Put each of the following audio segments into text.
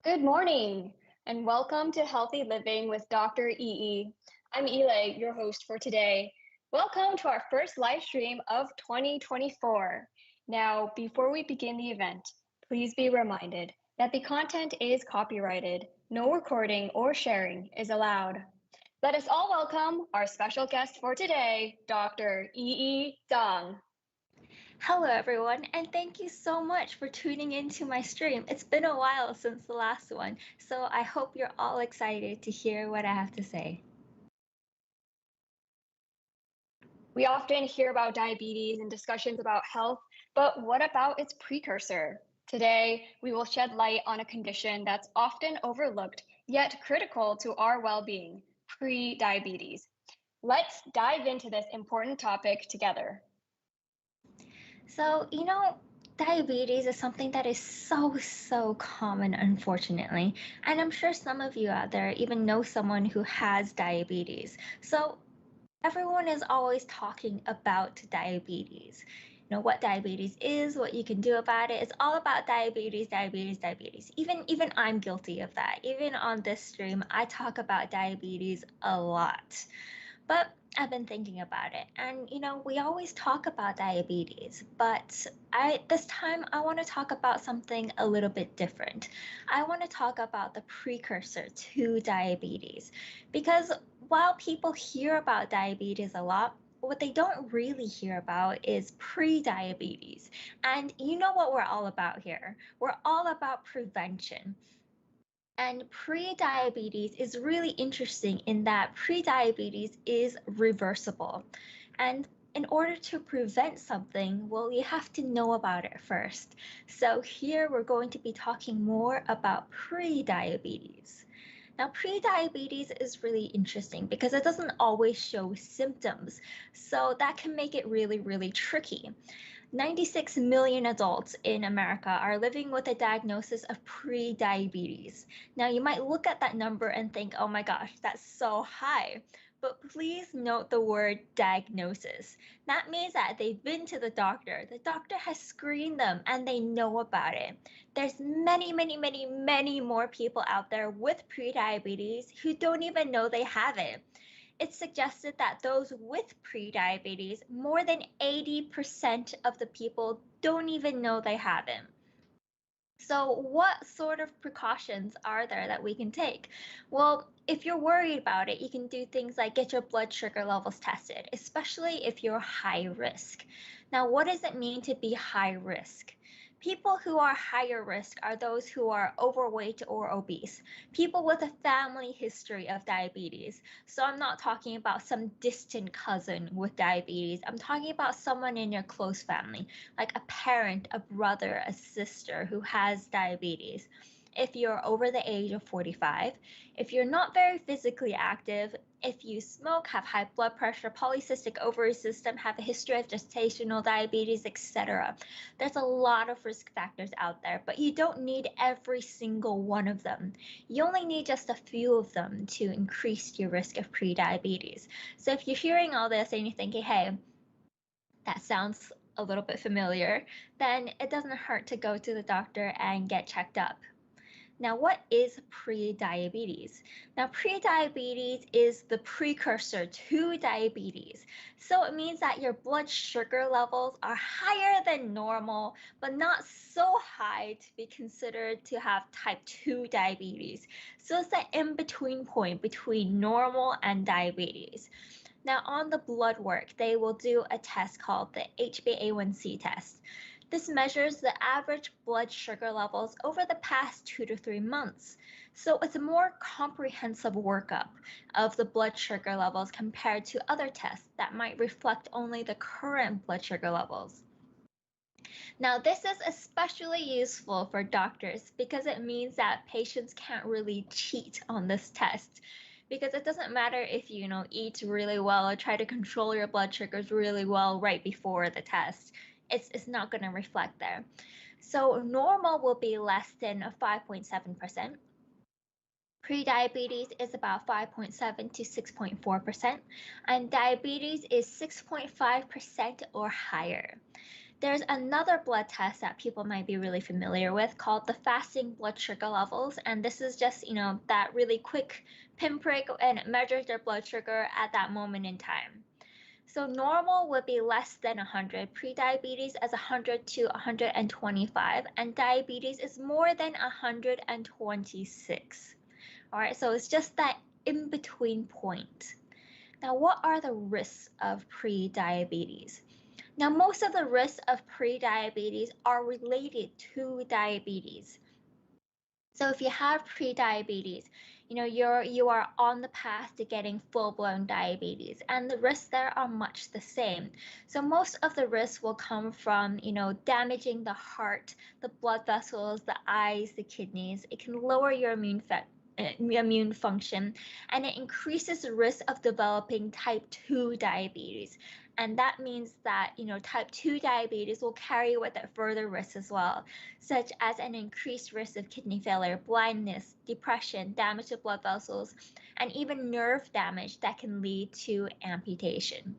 Good morning and welcome to Healthy Living with Dr. EE. I'm Eli, your host for today. Welcome to our first live stream of 2024. Now, before we begin the event, please be reminded that the content is copyrighted. No recording or sharing is allowed. Let us all welcome our special guest for today, Dr. EE Dong. Hello, everyone, and thank you so much for tuning into my stream. It's been a while since the last one, so I hope you're all excited to hear what I have to say. We often hear about diabetes and discussions about health, but what about its precursor? Today, we will shed light on a condition that's often overlooked, yet critical to our well being pre-diabetes. Let's dive into this important topic together. So, diabetes is something that is so common, unfortunately. And I'm sure some of you out there even know someone who has diabetes. So, everyone is always talking about diabetes. What diabetes is, what you can do about it. It's all about diabetes, diabetes, diabetes. Even I'm guilty of that. Even on this stream, I talk about diabetes a lot. But I've been thinking about it, and we always talk about diabetes, but this time I want to talk about something a little bit different. I want to talk about the precursor to diabetes, because while people hear about diabetes a lot, what they don't really hear about is pre-diabetes. And you know what we're all about here? We're all about prevention. And pre-diabetes is really interesting in that pre-diabetes is reversible. And in order to prevent something, well, you have to know about it first. So here we're going to be talking more about pre-diabetes. Now, pre-diabetes is really interesting because it doesn't always show symptoms. So that can make it really tricky. 96 million adults in America are living with a diagnosis of pre-diabetes. Now, you might look at that number and think, oh my gosh, that's so high. But please note the word diagnosis. That means that they've been to the doctor has screened them, and they know about it. There's many more people out there with pre-diabetes who don't even know they have it. It's suggested that those with prediabetes, more than 80% of the people don't even know they have it. So what sort of precautions are there that we can take? Well, if you're worried about it, you can do things like get your blood sugar levels tested, especially if you're high risk. Now, what does it mean to be high risk? People who are higher risk are those who are overweight or obese, people with a family history of diabetes. So I'm not talking about some distant cousin with diabetes. I'm talking about someone in your close family, like a parent, a brother, a sister who has diabetes. If you're over the age of 45, if you're not very physically active, if you smoke, have high blood pressure, polycystic ovary system, have a history of gestational diabetes, etc. There's a lot of risk factors out there, but you don't need every single one of them. You only need just a few of them to increase your risk of prediabetes. So if you're hearing all this and you're thinking, hey, that sounds a little bit familiar, then it doesn't hurt to go to the doctor and get checked up. Now, what is prediabetes? Now, prediabetes is the precursor to diabetes. So it means that your blood sugar levels are higher than normal, but not so high to be considered to have type 2 diabetes. So it's that in-between point between normal and diabetes. Now, on the blood work, they will do a test called the HbA1c test. This measures the average blood sugar levels over the past 2 to 3 months. So it's a more comprehensive workup of the blood sugar levels compared to other tests that might reflect only the current blood sugar levels. Now, this is especially useful for doctors because it means that patients can't really cheat on this test. Because it doesn't matter if you eat really well or try to control your blood sugars really well right before the test. It's not going to reflect there. So normal will be less than 5.7%. Prediabetes is about 5.7 to 6.4%, and diabetes is 6.5% or higher. There's another blood test that people might be really familiar with called the fasting blood sugar levels. And this is just, that really quick pinprick, and it measures their blood sugar at that moment in time. So normal would be less than 100. Prediabetes is 100 to 125, and diabetes is more than 126. All right, so it's just that in between point. Now, what are the risks of prediabetes? Now, most of the risks of prediabetes are related to diabetes. So if you have prediabetes, you are on the path to getting full-blown diabetes, and the risks there are much the same. So most of the risks will come from, damaging the heart, the blood vessels, the eyes, the kidneys. It can lower your immune function, and it increases the risk of developing type 2 diabetes. And that means that, type 2 diabetes will carry with it further risks as well, such as an increased risk of kidney failure, blindness, depression, damage to blood vessels, and even nerve damage that can lead to amputation.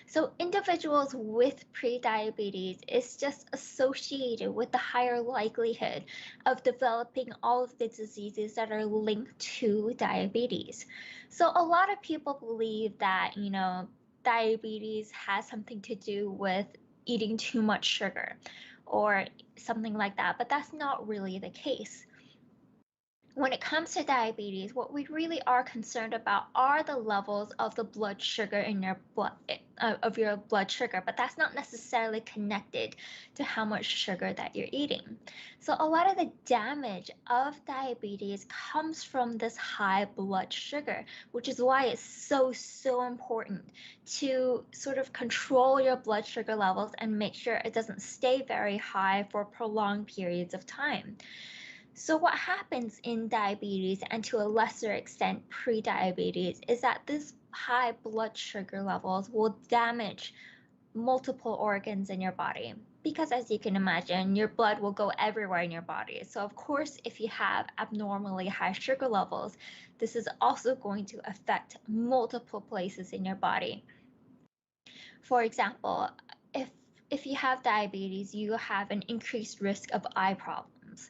So individuals with prediabetes is just associated with the higher likelihood of developing all of the diseases that are linked to diabetes. So a lot of people believe that, diabetes has something to do with eating too much sugar or something like that, but that's not really the case. When it comes to diabetes, what we really are concerned about are the levels of the blood sugar in your blood sugar, but that's not necessarily connected to how much sugar that you're eating. So a lot of the damage of diabetes comes from this high blood sugar, which is why it's so important to sort of control your blood sugar levels and make sure it doesn't stay very high for prolonged periods of time. So what happens in diabetes, and to a lesser extent prediabetes, is that this high blood sugar levels will damage multiple organs in your body, because as you can imagine, your blood will go everywhere in your body. So of course, if you have abnormally high sugar levels, this is also going to affect multiple places in your body. For example, if you have diabetes, you have an increased risk of eye problems.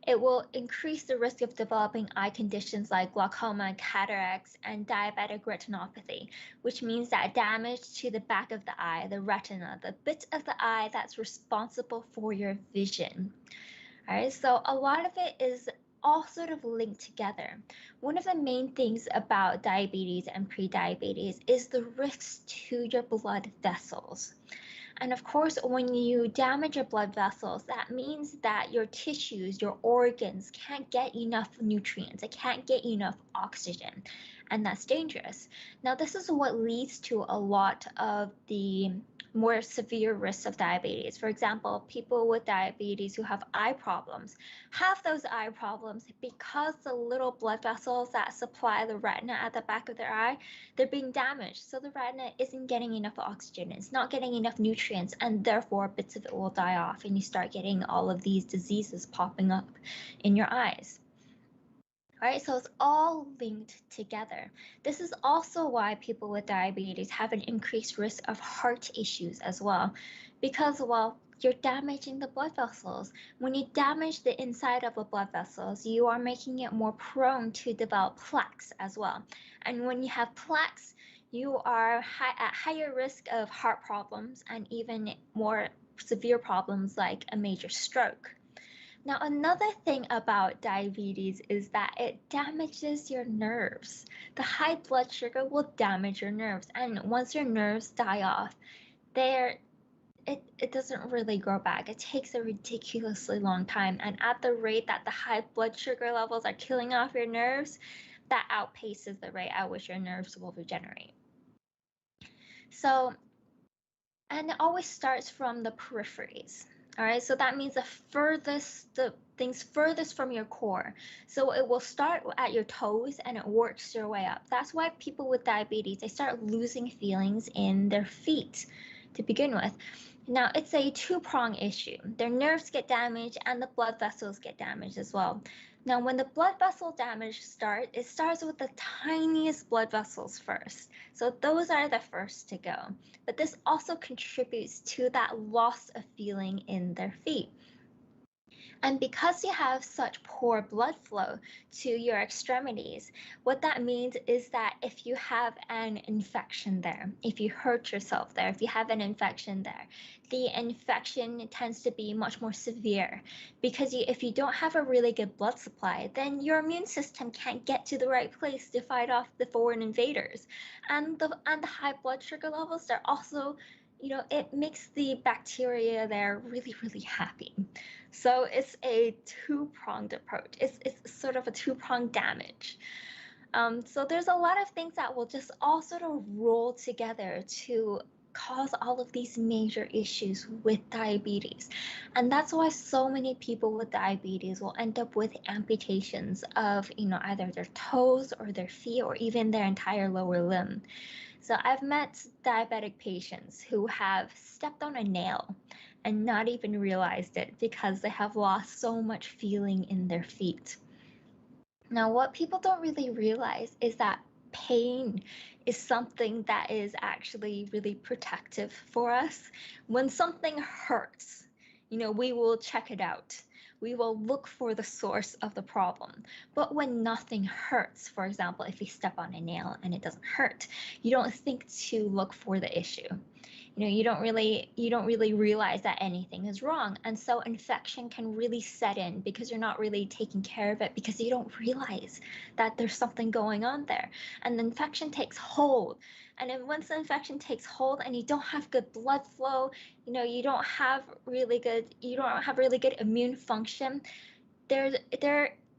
It will increase the risk of developing eye conditions like glaucoma, cataracts, and diabetic retinopathy, which means that damage to the back of the eye, the retina, the bit of the eye that's responsible for your vision. All right, so a lot of it is all sort of linked together. One of the main things about diabetes and prediabetes is the risks to your blood vessels. And of course, when you damage your blood vessels, that means that your tissues, your organs can't get enough nutrients. It can't get enough oxygen, and that's dangerous. Now, this is what leads to a lot of the more severe risks of diabetes. For example, people with diabetes who have eye problems have those eye problems because the little blood vessels that supply the retina at the back of their eye, they're being damaged. So the retina isn't getting enough oxygen, it's not getting enough nutrients, and therefore bits of it will die off, and you start getting all of these diseases popping up in your eyes. All right, so it's all linked together. This is also why people with diabetes have an increased risk of heart issues as well, because, well, you're damaging the blood vessels. When you damage the inside of the blood vessels, you are making it more prone to develop plaques as well. And when you have plaques, you are at higher risk of heart problems and even more severe problems like a major stroke. Now, another thing about diabetes is that it damages your nerves. The high blood sugar will damage your nerves, and once your nerves die off, it doesn't really grow back. It takes a ridiculously long time, and at the rate that the high blood sugar levels are killing off your nerves, that outpaces the rate at which your nerves will regenerate. So, and it always starts from the peripheries. All right, so that means the things furthest from your core. So it will start at your toes and it works your way up. That's why people with diabetes, they start losing feelings in their feet to begin with. Now, it's a two-prong issue. Their nerves get damaged and the blood vessels get damaged as well. Now, when the blood vessel damage starts, it starts with the tiniest blood vessels first. So those are the first to go. But this also contributes to that loss of feeling in their feet. And because you have such poor blood flow to your extremities, what that means is that if you have an infection there, if you hurt yourself there, if you have an infection there, the infection tends to be much more severe because if you don't have a really good blood supply, then your immune system can't get to the right place to fight off the foreign invaders. And the high blood sugar levels, they're also, it makes the bacteria there really, really happy. So it's a two-pronged approach. It's sort of a two-pronged damage. So there's a lot of things that will just all sort of roll together to cause all of these major issues with diabetes. And that's why so many people with diabetes will end up with amputations of, either their toes or their feet or even their entire lower limb. So I've met diabetic patients who have stepped on a nail and not even realized it because they have lost so much feeling in their feet. Now, what people don't really realize is that pain is something that is actually really protective for us. When something hurts, we will check it out. We will look for the source of the problem. But when nothing hurts, for example, if you step on a nail and it doesn't hurt, you don't think to look for the issue. You don't really realize that anything is wrong. And so infection can really set in because you're not really taking care of it, because you don't realize that there's something going on there. And the infection takes hold. And then once the infection takes hold and you don't have good blood flow, you don't have really good immune function,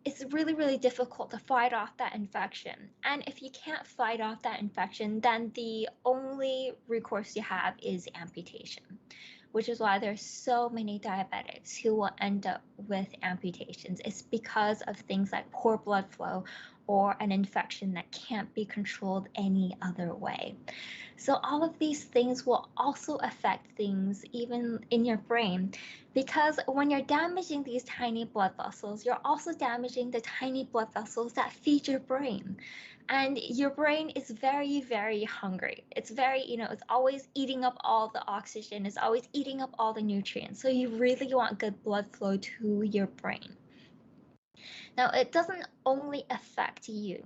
it's really, really difficult to fight off that infection. And if you can't fight off that infection, then the only recourse you have is amputation, which is why there's so many diabetics who will end up with amputations. It's because of things like poor blood flow or an infection that can't be controlled any other way. So all of these things will also affect things even in your brain, because when you're damaging these tiny blood vessels, you're also damaging the tiny blood vessels that feed your brain. And your brain is very, very hungry. It's very, it's always eating up all the oxygen, it's always eating up all the nutrients. So you really want good blood flow to your brain. Now, it doesn't only affect you.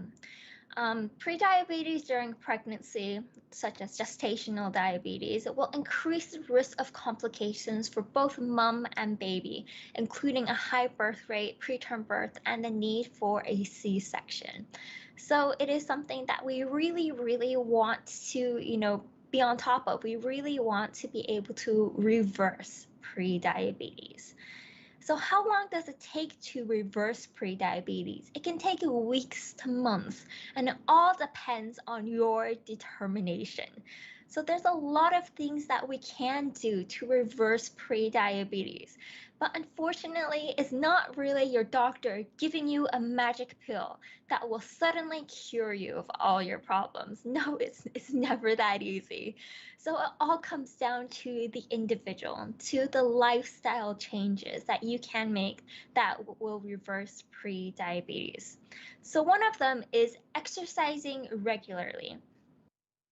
Prediabetes during pregnancy, such as gestational diabetes, will increase the risk of complications for both mom and baby, including a high birth rate, preterm birth, and the need for a C-section. So it is something that we really, really want to, be on top of. We really want to be able to reverse prediabetes. So how long does it take to reverse prediabetes? It can take weeks to months, and it all depends on your determination. So there's a lot of things that we can do to reverse prediabetes. But unfortunately, it's not really your doctor giving you a magic pill that will suddenly cure you of all your problems. No, it's never that easy. So it all comes down to the individual, to the lifestyle changes that you can make that will reverse pre-diabetes. So one of them is exercising regularly.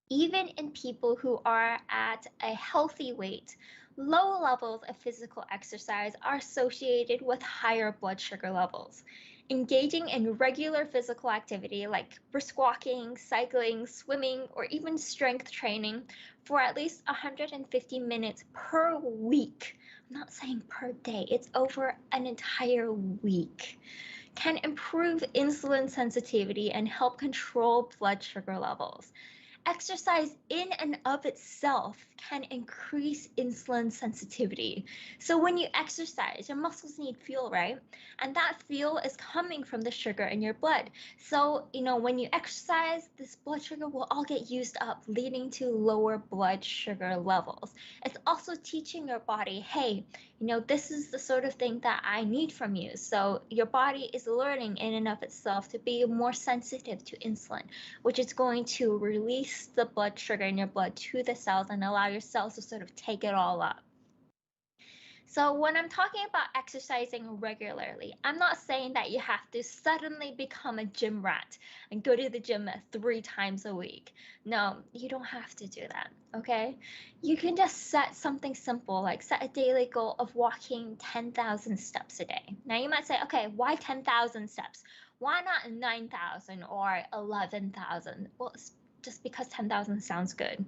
Even in people who are at a healthy weight, low levels of physical exercise are associated with higher blood sugar levels. Engaging in regular physical activity like brisk walking, cycling, swimming, or even strength training for at least 150 minutes per week, I'm not saying per day, it's over an entire week, can improve insulin sensitivity and help control blood sugar levels. Exercise in and of itself can increase insulin sensitivity. So when you exercise, your muscles need fuel, right? And that fuel is coming from the sugar in your blood. So, when you exercise, this blood sugar will all get used up, leading to lower blood sugar levels. It's also teaching your body, hey, this is the sort of thing that I need from you. So your body is learning in and of itself to be more sensitive to insulin, which is going to release the blood sugar in your blood to the cells and allow your cells to sort of take it all up. So when I'm talking about exercising regularly, I'm not saying that you have to suddenly become a gym rat and go to the gym 3 times a week. No, you don't have to do that, okay? You can just set something simple, like set a daily goal of walking 10,000 steps a day. Now you might say, okay, why 10,000 steps? Why not 9,000 or 11,000? Well, it's just because 10,000 sounds good.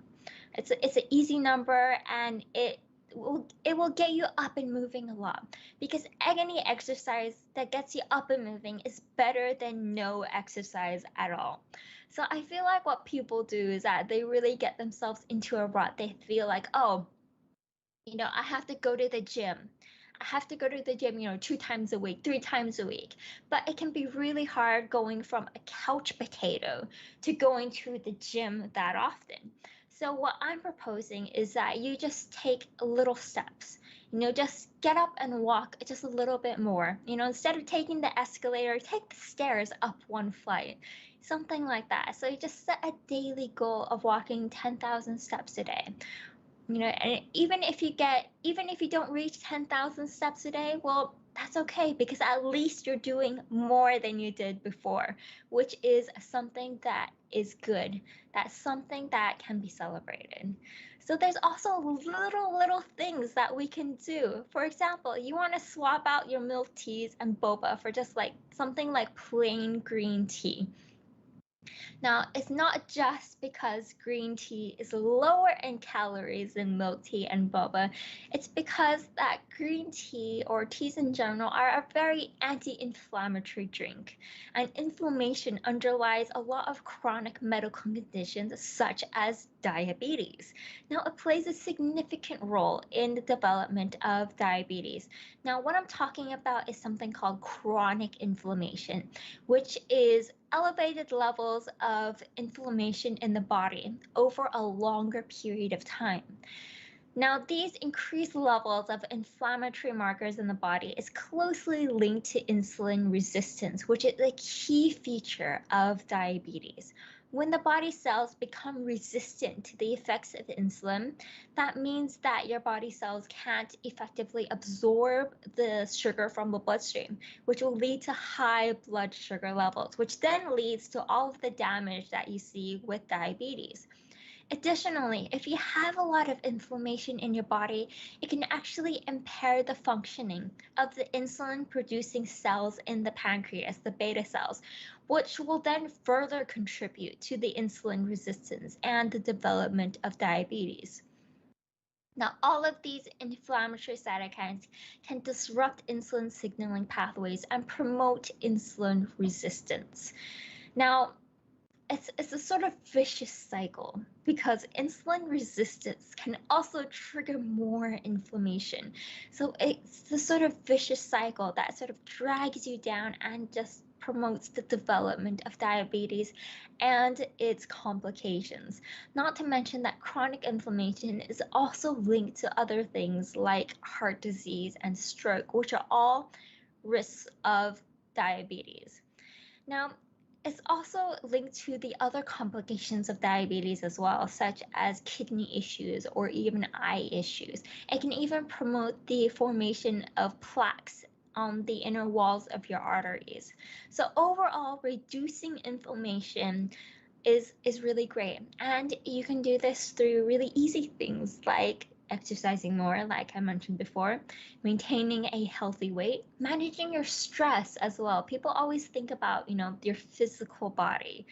It's an easy number, and it will get you up and moving a lot, because any exercise that gets you up and moving is better than no exercise at all. So I feel like what people do is that they really get themselves into a rut. They feel like, oh, I have to go to the gym. I have to go to the gym, 2 times a week, 3 times a week. But it can be really hard going from a couch potato to going to the gym that often. So what I'm proposing is that you just take little steps. Just get up and walk just a little bit more. Instead of taking the escalator, take the stairs up one flight. Something like that. So you just set a daily goal of walking 10,000 steps a day. And even if you don't reach 10,000 steps a day, well, that's okay, because at least you're doing more than you did before, which is something that is good. That's something that can be celebrated. So there's also little things that we can do. For example, you want to swap out your milk teas and boba for just like something like plain green tea. Now, it's not just because green tea is lower in calories than milk tea and boba. It's because that green tea, or teas in general, are a very anti-inflammatory drink. And inflammation underlies a lot of chronic medical conditions such as diabetes. Now, it plays a significant role in the development of diabetes. Now, what I'm talking about is something called chronic inflammation, which is elevated levels of inflammation in the body over a longer period of time. Now, these increased levels of inflammatory markers in the body is closely linked to insulin resistance, which is a key feature of diabetes. When the body cells become resistant to the effects of insulin, that means that your body cells can't effectively absorb the sugar from the bloodstream, which will lead to high blood sugar levels, which then leads to all of the damage that you see with diabetes. Additionally, if you have a lot of inflammation in your body, it can actually impair the functioning of the insulin producing cells in the pancreas, the beta cells, which will then further contribute to the insulin resistance and the development of diabetes. Now, all of these inflammatory cytokines can disrupt insulin signaling pathways and promote insulin resistance. Now, it's a sort of vicious cycle, because insulin resistance can also trigger more inflammation. So it's the sort of vicious cycle that sort of drags you down and just promotes the development of diabetes and its complications. Not to mention that chronic inflammation is also linked to other things like heart disease and stroke, which are all risks of diabetes. Now, it's also linked to the other complications of diabetes as well, such as kidney issues or even eye issues. It can even promote the formation of plaques on the inner walls of your arteries. So overall, reducing inflammation is really great. And you can do this through really easy things like exercising more, like I mentioned before, maintaining a healthy weight, managing your stress as well. People always think about, your physical body,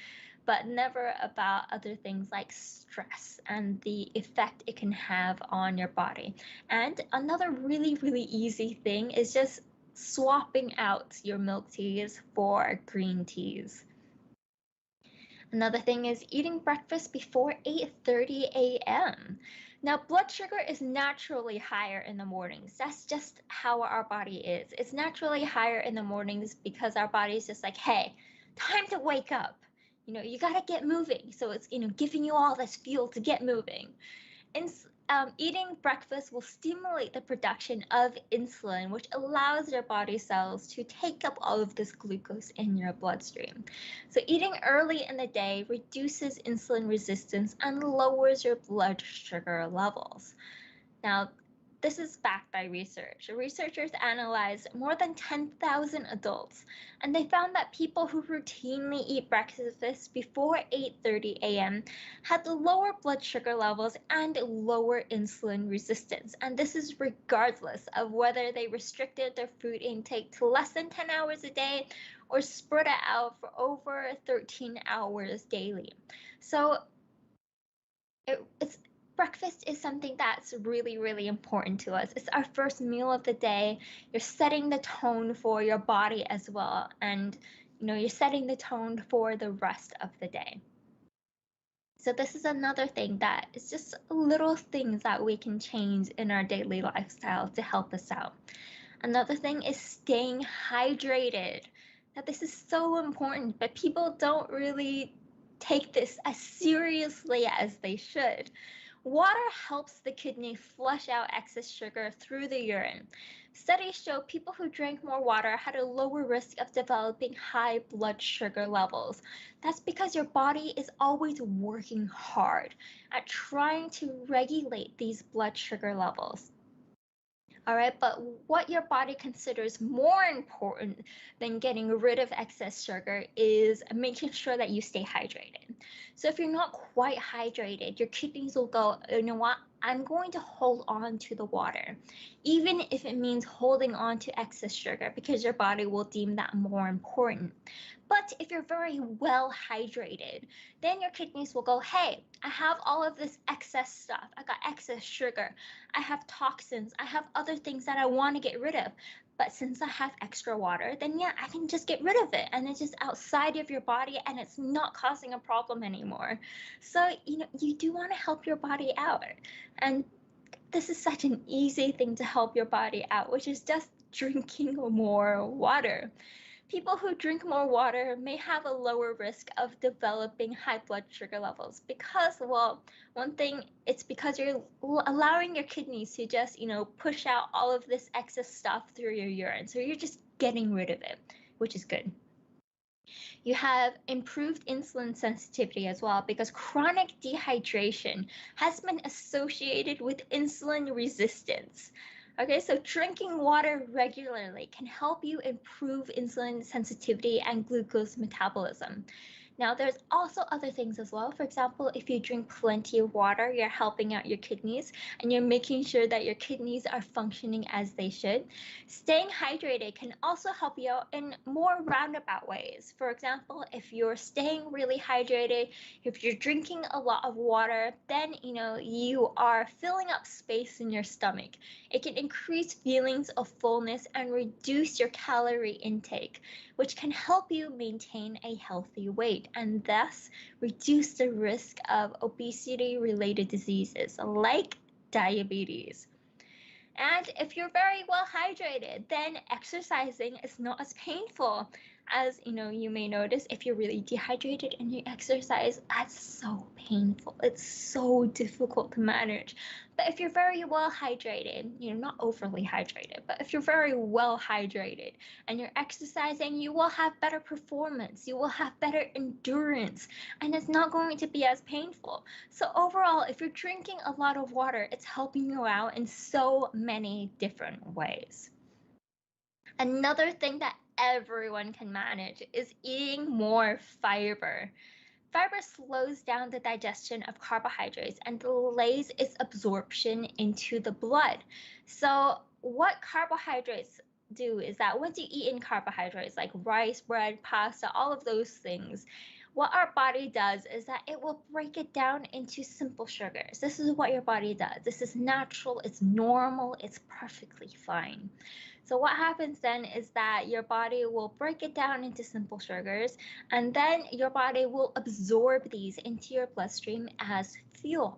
but never about other things like stress and the effect it can have on your body. And another really easy thing is just swapping out your milk teas for green teas. Another thing is eating breakfast before 8:30 a.m. Now, blood sugar is naturally higher in the mornings. That's just how our body is. It's naturally higher in the mornings because our body is just like, hey, time to wake up. You got to get moving. So it's, giving you all this fuel to get moving. Eating breakfast will stimulate the production of insulin, which allows your body cells to take up all of this glucose in your bloodstream. So eating early in the day reduces insulin resistance and lowers your blood sugar levels. Now, this is backed by research. Researchers analyzed more than 10,000 adults, and they found that people who routinely eat breakfast before 8:30 a.m. had lower blood sugar levels and lower insulin resistance. And this is regardless of whether they restricted their food intake to less than 10 hours a day or spread it out for over 13 hours daily. So breakfast is something that's really, really important to us. It's our first meal of the day. You're setting the tone for your body as well. And, you're setting the tone for the rest of the day. So this is another thing that is just little things that we can change in our daily lifestyle to help us out. Another thing is staying hydrated. Now, this is so important, but people don't really take this as seriously as they should. Water helps the kidney flush out excess sugar through the urine. Studies show people who drank more water had a lower risk of developing high blood sugar levels. That's because your body is always working hard at trying to regulate these blood sugar levels. All right, but what your body considers more important than getting rid of excess sugar is making sure that you stay hydrated. So if you're not quite hydrated, your kidneys will go, you know what, I'm going to hold on to the water, even if it means holding on to excess sugar, because your body will deem that more important. But if you're very well hydrated, then your kidneys will go, hey, I have all of this excess stuff. I got excess sugar. I have toxins. I have other things that I want to get rid of. But since I have extra water, then yeah, I can just get rid of it. And it's just outside of your body and it's not causing a problem anymore. So, you do want to help your body out. And this is such an easy thing to help your body out, which is just drinking more water. People who drink more water may have a lower risk of developing high blood sugar levels because, well, one thing, it's because you're allowing your kidneys to just, push out all of this excess stuff through your urine. So you're just getting rid of it, which is good. You have improved insulin sensitivity as well because chronic dehydration has been associated with insulin resistance. Okay, so drinking water regularly can help you improve insulin sensitivity and glucose metabolism. Now, there's also other things as well. For example, if you drink plenty of water, you're helping out your kidneys and you're making sure that your kidneys are functioning as they should. Staying hydrated can also help you out in more roundabout ways. For example, if you're staying really hydrated, if you're drinking a lot of water, then you are filling up space in your stomach. It can increase feelings of fullness and reduce your calorie intake, which can help you maintain a healthy weight and thus reduce the risk of obesity-related diseases like diabetes. And if you're very well hydrated, then exercising is not as painful. As you may notice, if you're really dehydrated and you exercise, that's so painful. It's so difficult to manage. But if you're very well hydrated, not overly hydrated, but if you're very well hydrated and you're exercising, you will have better performance, you will have better endurance, and it's not going to be as painful. So overall, if you're drinking a lot of water, it's helping you out in so many different ways. Another thing that everyone can manage is eating more fiber. Fiber slows down the digestion of carbohydrates and delays its absorption into the blood. So what carbohydrates do is that once you eat in carbohydrates like rice, bread, pasta, all of those things, what our body does is that it will break it down into simple sugars. This is what your body does. This is natural, it's normal, it's perfectly fine. So what happens then is that your body will break it down into simple sugars, and then your body will absorb these into your bloodstream as fuel.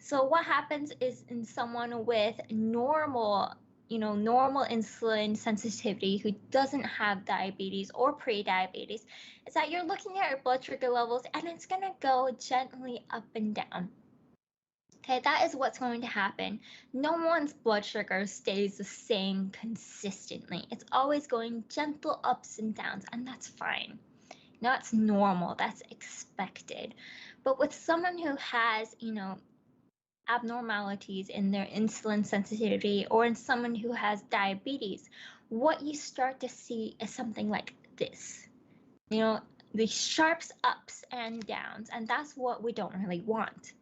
So what happens is in someone with normal insulin sensitivity who doesn't have diabetes or pre-diabetes, is that you're looking at your blood sugar levels and it's going to go gently up and down. Okay, that is what's going to happen. No one's blood sugar stays the same consistently. It's always going gentle ups and downs, and that's fine. That's normal, that's expected. But with someone who has, abnormalities in their insulin sensitivity or in someone who has diabetes, what you start to see is something like this. The sharp ups and downs, and that's what we don't really want.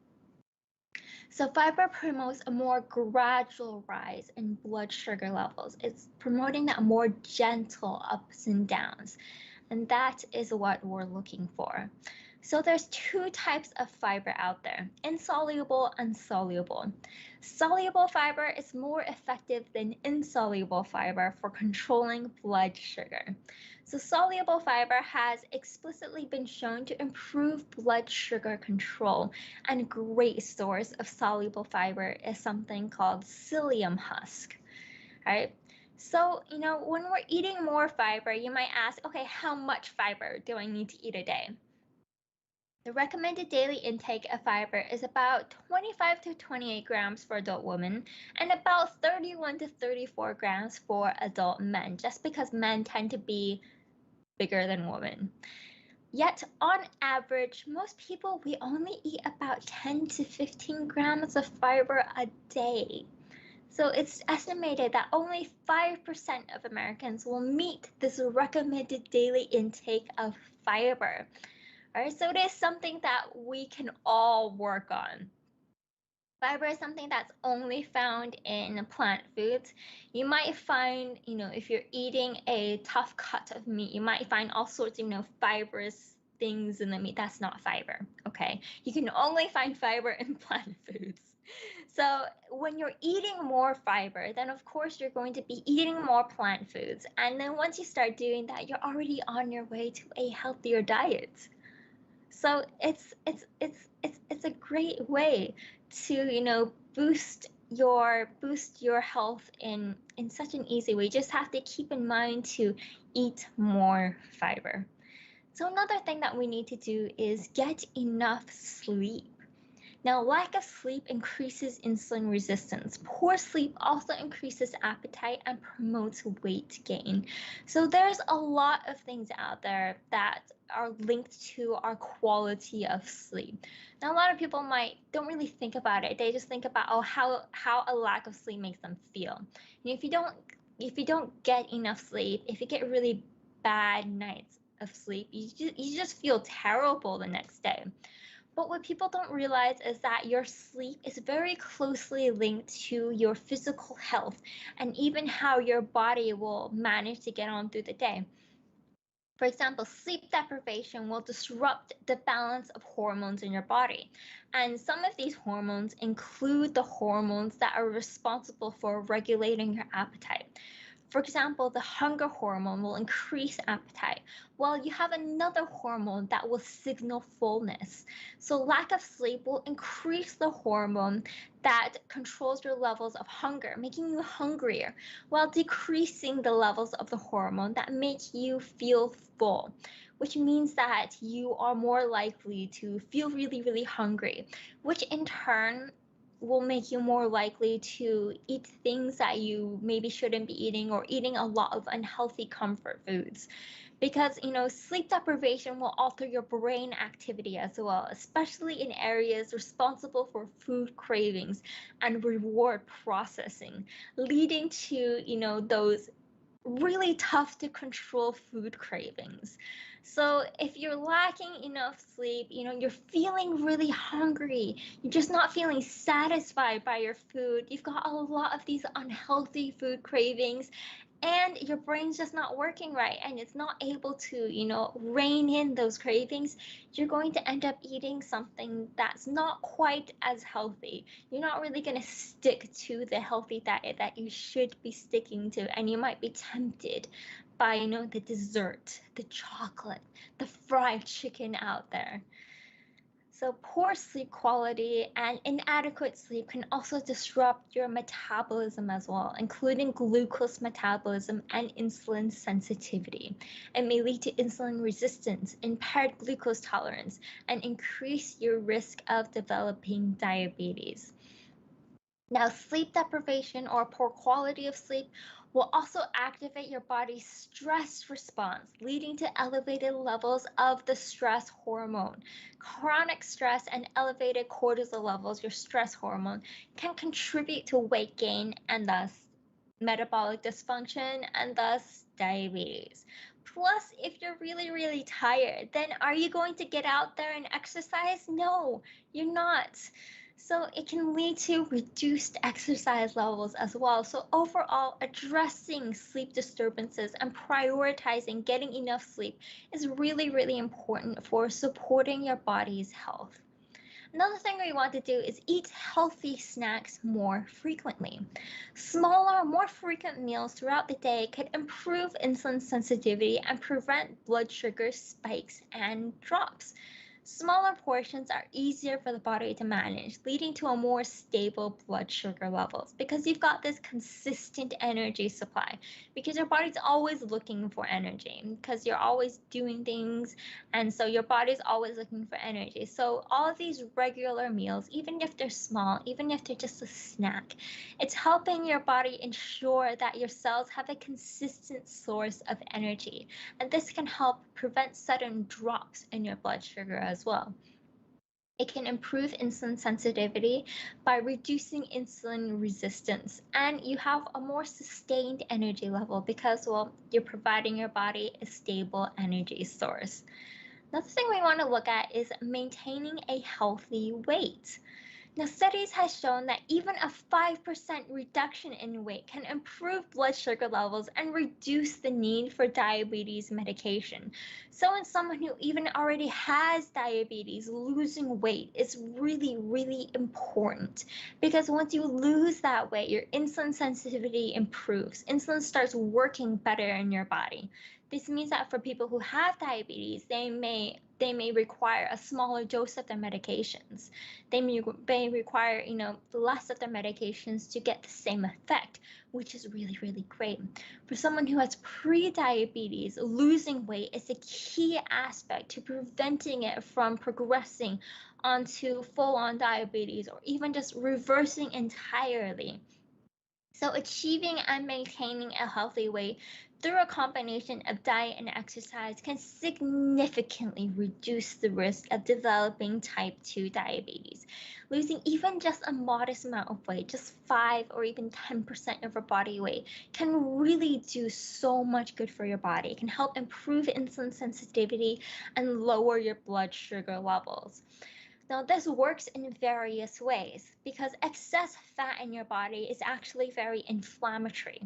So fiber promotes a more gradual rise in blood sugar levels. It's promoting that more gentle ups and downs, and that is what we're looking for. So there's two types of fiber out there, insoluble and soluble. Soluble fiber is more effective than insoluble fiber for controlling blood sugar. So soluble fiber has explicitly been shown to improve blood sugar control, and a great source of soluble fiber is something called psyllium husk. Right? So, when we're eating more fiber, you might ask, okay, how much fiber do I need to eat a day? The recommended daily intake of fiber is about 25 to 28 grams for adult women and about 31 to 34 grams for adult men, just because men tend to be bigger than women. Yet, on average, most people, we only eat about 10 to 15 grams of fiber a day. So it's estimated that only 5% of Americans will meet this recommended daily intake of fiber. All right, so it is something that we can all work on. Fiber is something that's only found in plant foods. You might find, if you're eating a tough cut of meat, you might find all sorts of, fibrous things in the meat. That's not fiber, okay? You can only find fiber in plant foods. So when you're eating more fiber, then of course you're going to be eating more plant foods. And then once you start doing that, you're already on your way to a healthier diet. So it's a great way to boost your health in such an easy way. You just have to keep in mind to eat more fiber. So another thing that we need to do is get enough sleep. Now, lack of sleep increases insulin resistance. Poor sleep also increases appetite and promotes weight gain. So there's a lot of things out there that are linked to our quality of sleep. Now, a lot of people don't really think about it. They just think about how a lack of sleep makes them feel. And if you don't get enough sleep, if you get really bad nights of sleep, you just feel terrible the next day. But what people don't realize is that your sleep is very closely linked to your physical health and even how your body will manage to get on through the day. For example, sleep deprivation will disrupt the balance of hormones in your body. And some of these hormones include the hormones that are responsible for regulating your appetite. For example, the hunger hormone will increase appetite, while you have another hormone that will signal fullness. So lack of sleep will increase the hormone that controls your levels of hunger, making you hungrier, while decreasing the levels of the hormone that make you feel full, which means that you are more likely to feel really, really hungry, which in turn will make you more likely to eat things that you maybe shouldn't be eating, or eating a lot of unhealthy comfort foods. Because sleep deprivation will alter your brain activity as well, especially in areas responsible for food cravings and reward processing, leading to those really tough to control food cravings. So if you're lacking enough sleep, you're feeling really hungry, you're just not feeling satisfied by your food, you've got a lot of these unhealthy food cravings, and your brain's just not working right and it's not able to rein in those cravings, you're going to end up eating something that's not quite as healthy. You're not really going to stick to the healthy diet that you should be sticking to, and you might be tempted by the dessert, the chocolate, the fried chicken out there. So poor sleep quality and inadequate sleep can also disrupt your metabolism as well, including glucose metabolism and insulin sensitivity. It may lead to insulin resistance, impaired glucose tolerance, and increase your risk of developing diabetes. Now, sleep deprivation or poor quality of sleep will also activate your body's stress response, leading to elevated levels of the stress hormone. Chronic stress and elevated cortisol levels, your stress hormone, can contribute to weight gain and thus metabolic dysfunction and thus diabetes. Plus, if you're really, really tired, then are you going to get out there and exercise? No, you're not. So it can lead to reduced exercise levels as well. So overall, addressing sleep disturbances and prioritizing getting enough sleep is really, really important for supporting your body's health. Another thing we want to do is eat healthy snacks more frequently. Smaller, more frequent meals throughout the day could improve insulin sensitivity and prevent blood sugar spikes and drops. Smaller portions are easier for the body to manage, leading to a more stable blood sugar levels because you've got this consistent energy supply because your body's always looking for energy because you're always doing things, and so your body's always looking for energy. So all of these regular meals, even if they're small, even if they're just a snack, it's helping your body ensure that your cells have a consistent source of energy, and this can help prevent sudden drops in your blood sugar as well. It can improve insulin sensitivity by reducing insulin resistance, and you have a more sustained energy level because, well, you're providing your body a stable energy source. Another thing we want to look at is maintaining a healthy weight. Now, studies have shown that even a 5% reduction in weight can improve blood sugar levels and reduce the need for diabetes medication. So in someone who even already has diabetes, losing weight is really, really important because once you lose that weight, your insulin sensitivity improves. Insulin starts working better in your body. This means that for people who have diabetes, they may require a smaller dose of their medications. They may require, less of their medications to get the same effect, which is really, really great. For someone who has pre-diabetes, losing weight is a key aspect to preventing it from progressing onto full-on diabetes or even just reversing entirely. So achieving and maintaining a healthy weight through a combination of diet and exercise can significantly reduce the risk of developing type 2 diabetes. Losing even just a modest amount of weight, just 5 or even 10% of your body weight, can really do so much good for your body. It can help improve insulin sensitivity and lower your blood sugar levels. Now, this works in various ways because excess fat in your body is actually very inflammatory.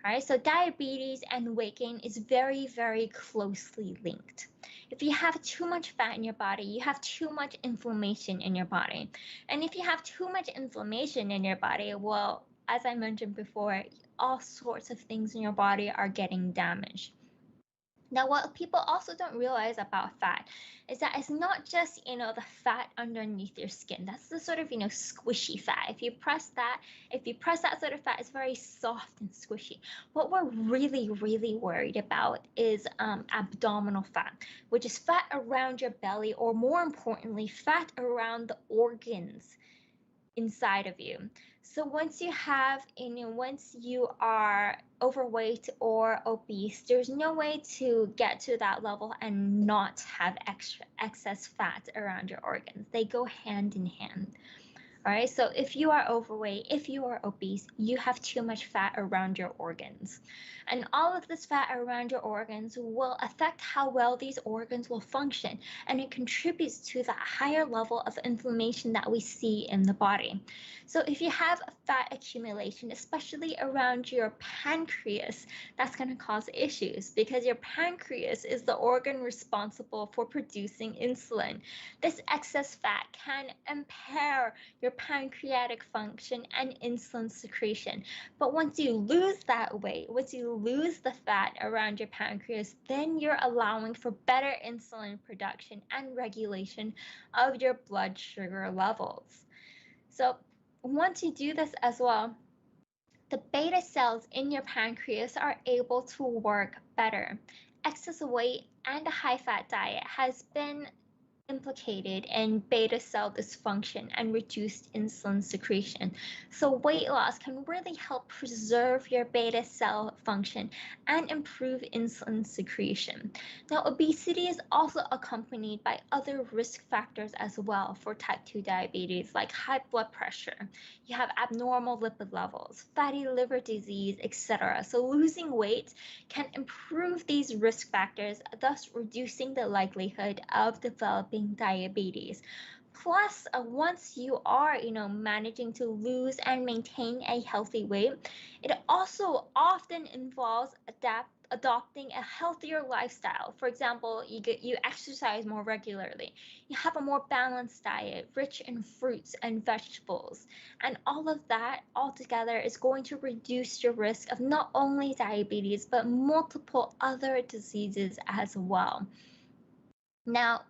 All right, so diabetes and weight gain is very, very closely linked. If you have too much fat in your body, you have too much inflammation in your body. And if you have too much inflammation in your body, well, as I mentioned before, all sorts of things in your body are getting damaged. Now, what people also don't realize about fat is that it's not just, the fat underneath your skin. That's the sort of, squishy fat. If you press that sort of fat, it's very soft and squishy. What we're really, really worried about is abdominal fat, which is fat around your belly, or more importantly, fat around the organs inside of you. So once you are overweight or obese, there's no way to get to that level and not have excess fat around your organs. They go hand in hand. All right, so if you are overweight, if you are obese, you have too much fat around your organs. And all of this fat around your organs will affect how well these organs will function, and it contributes to that higher level of inflammation that we see in the body. So if you have fat accumulation, especially around your pancreas, that's going to cause issues because your pancreas is the organ responsible for producing insulin. This excess fat can impair your pancreatic function and insulin secretion. But once you lose that weight, once you lose the fat around your pancreas, then you're allowing for better insulin production and regulation of your blood sugar levels. So once you do this as well, the beta cells in your pancreas are able to work better. Excess weight and a high fat diet has been implicated in beta cell dysfunction and reduced insulin secretion. So weight loss can really help preserve your beta cell function and improve insulin secretion. Now, obesity is also accompanied by other risk factors as well for type 2 diabetes, like high blood pressure. You have abnormal lipid levels, fatty liver disease, etc. So losing weight can improve these risk factors, thus reducing the likelihood of developing diabetes. Plus, once you are, managing to lose and maintain a healthy weight, it also often involves adopting a healthier lifestyle. For example, you exercise more regularly, you have a more balanced diet rich in fruits and vegetables, and all of that altogether is going to reduce your risk of not only diabetes but multiple other diseases as well. Now,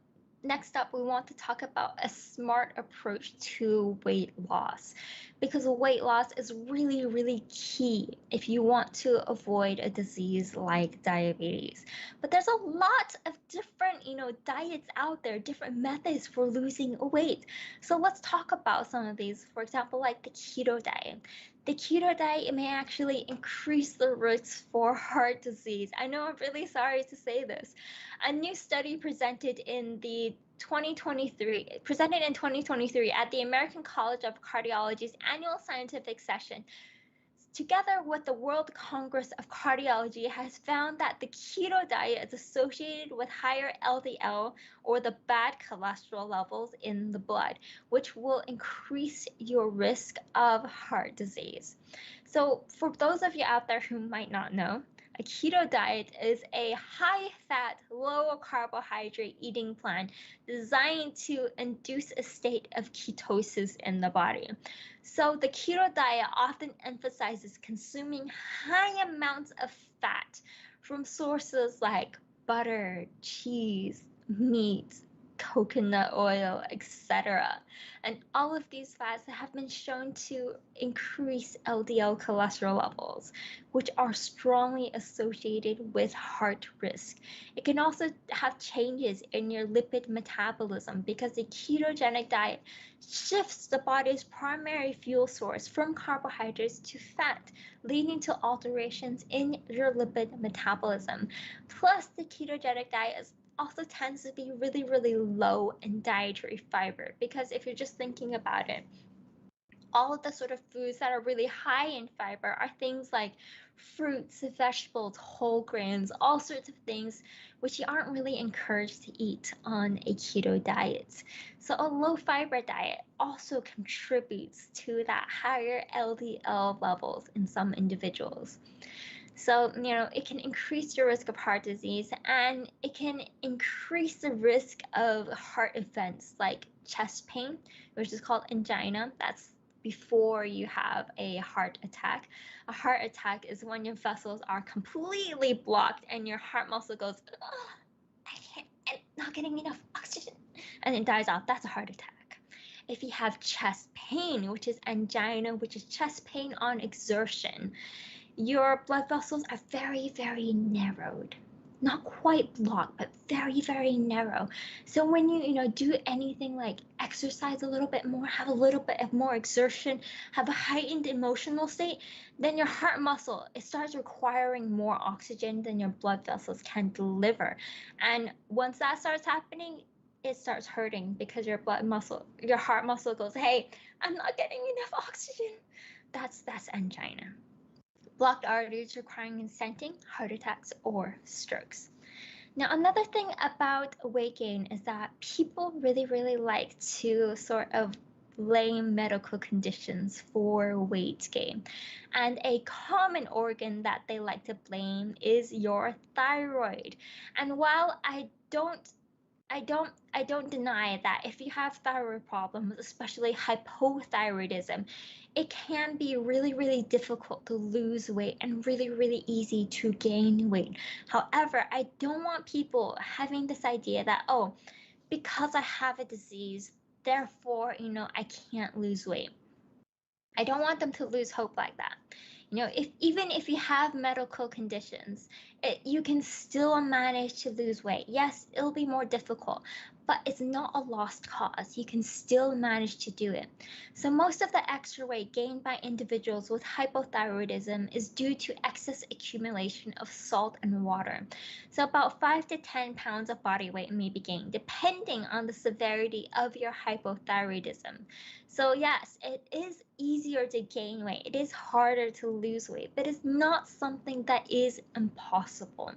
next up, we want to talk about a smart approach to weight loss, because weight loss is really, really key if you want to avoid a disease like diabetes. But there's a lot of different, diets out there, different methods for losing weight. So let's talk about some of these. For example, like the keto diet. The keto diet may actually increase the risk for heart disease. I know, I'm really sorry to say this. A new study presented in 2023 at the American College of Cardiology's annual scientific session, together with the World Congress of Cardiology, has found that the keto diet is associated with higher LDL, or the bad cholesterol levels in the blood, which will increase your risk of heart disease. So for those of you out there who might not know, a keto diet is a high-fat, low-carbohydrate eating plan designed to induce a state of ketosis in the body. So the keto diet often emphasizes consuming high amounts of fat from sources like butter, cheese, meat, coconut oil, etc. And all of these fats have been shown to increase LDL cholesterol levels, which are strongly associated with heart risk. It can also have changes in your lipid metabolism, because the ketogenic diet shifts the body's primary fuel source from carbohydrates to fat, leading to alterations in your lipid metabolism. Plus, the ketogenic diet also tends to be really, really low in dietary fiber, because if you're just thinking about it, all of the sort of foods that are really high in fiber are things like fruits, vegetables, whole grains, all sorts of things which you aren't really encouraged to eat on a keto diet. So a low fiber diet also contributes to that higher LDL levels in some individuals. So, it can increase your risk of heart disease, and it can increase the risk of heart events like chest pain, which is called angina. That's before you have a heart attack. A heart attack is when your vessels are completely blocked and your heart muscle goes, oh, I'm not getting enough oxygen, and it dies off. That's a heart attack. If you have chest pain, which is angina, which is chest pain on exertion, your blood vessels are very, very narrowed. Not quite blocked, but very, very narrow. So when you do anything like exercise a little bit more, have a little bit of more exertion, have a heightened emotional state, then your heart muscle, it starts requiring more oxygen than your blood vessels can deliver. And once that starts happening, it starts hurting, because your heart muscle goes, hey, I'm not getting enough oxygen. That's angina. Blocked arteries requiring stenting, heart attacks, or strokes. Now, another thing about weight gain is that people really, really like to sort of blame medical conditions for weight gain. And a common organ that they like to blame is your thyroid. And while I don't deny that if you have thyroid problems, especially hypothyroidism, it can be really, really difficult to lose weight and really, really easy to gain weight. However, I don't want people having this idea that, oh, because I have a disease, therefore, I can't lose weight. I don't want them to lose hope like that. Even if you have medical conditions, you can still manage to lose weight. Yes, it'll be more difficult, but it's not a lost cause. You can still manage to do it. So most of the extra weight gained by individuals with hypothyroidism is due to excess accumulation of salt and water. So about 5 to 10 pounds of body weight may be gained depending on the severity of your hypothyroidism. So yes, it is easier to gain weight. It is harder to lose weight, but it's not something that is impossible.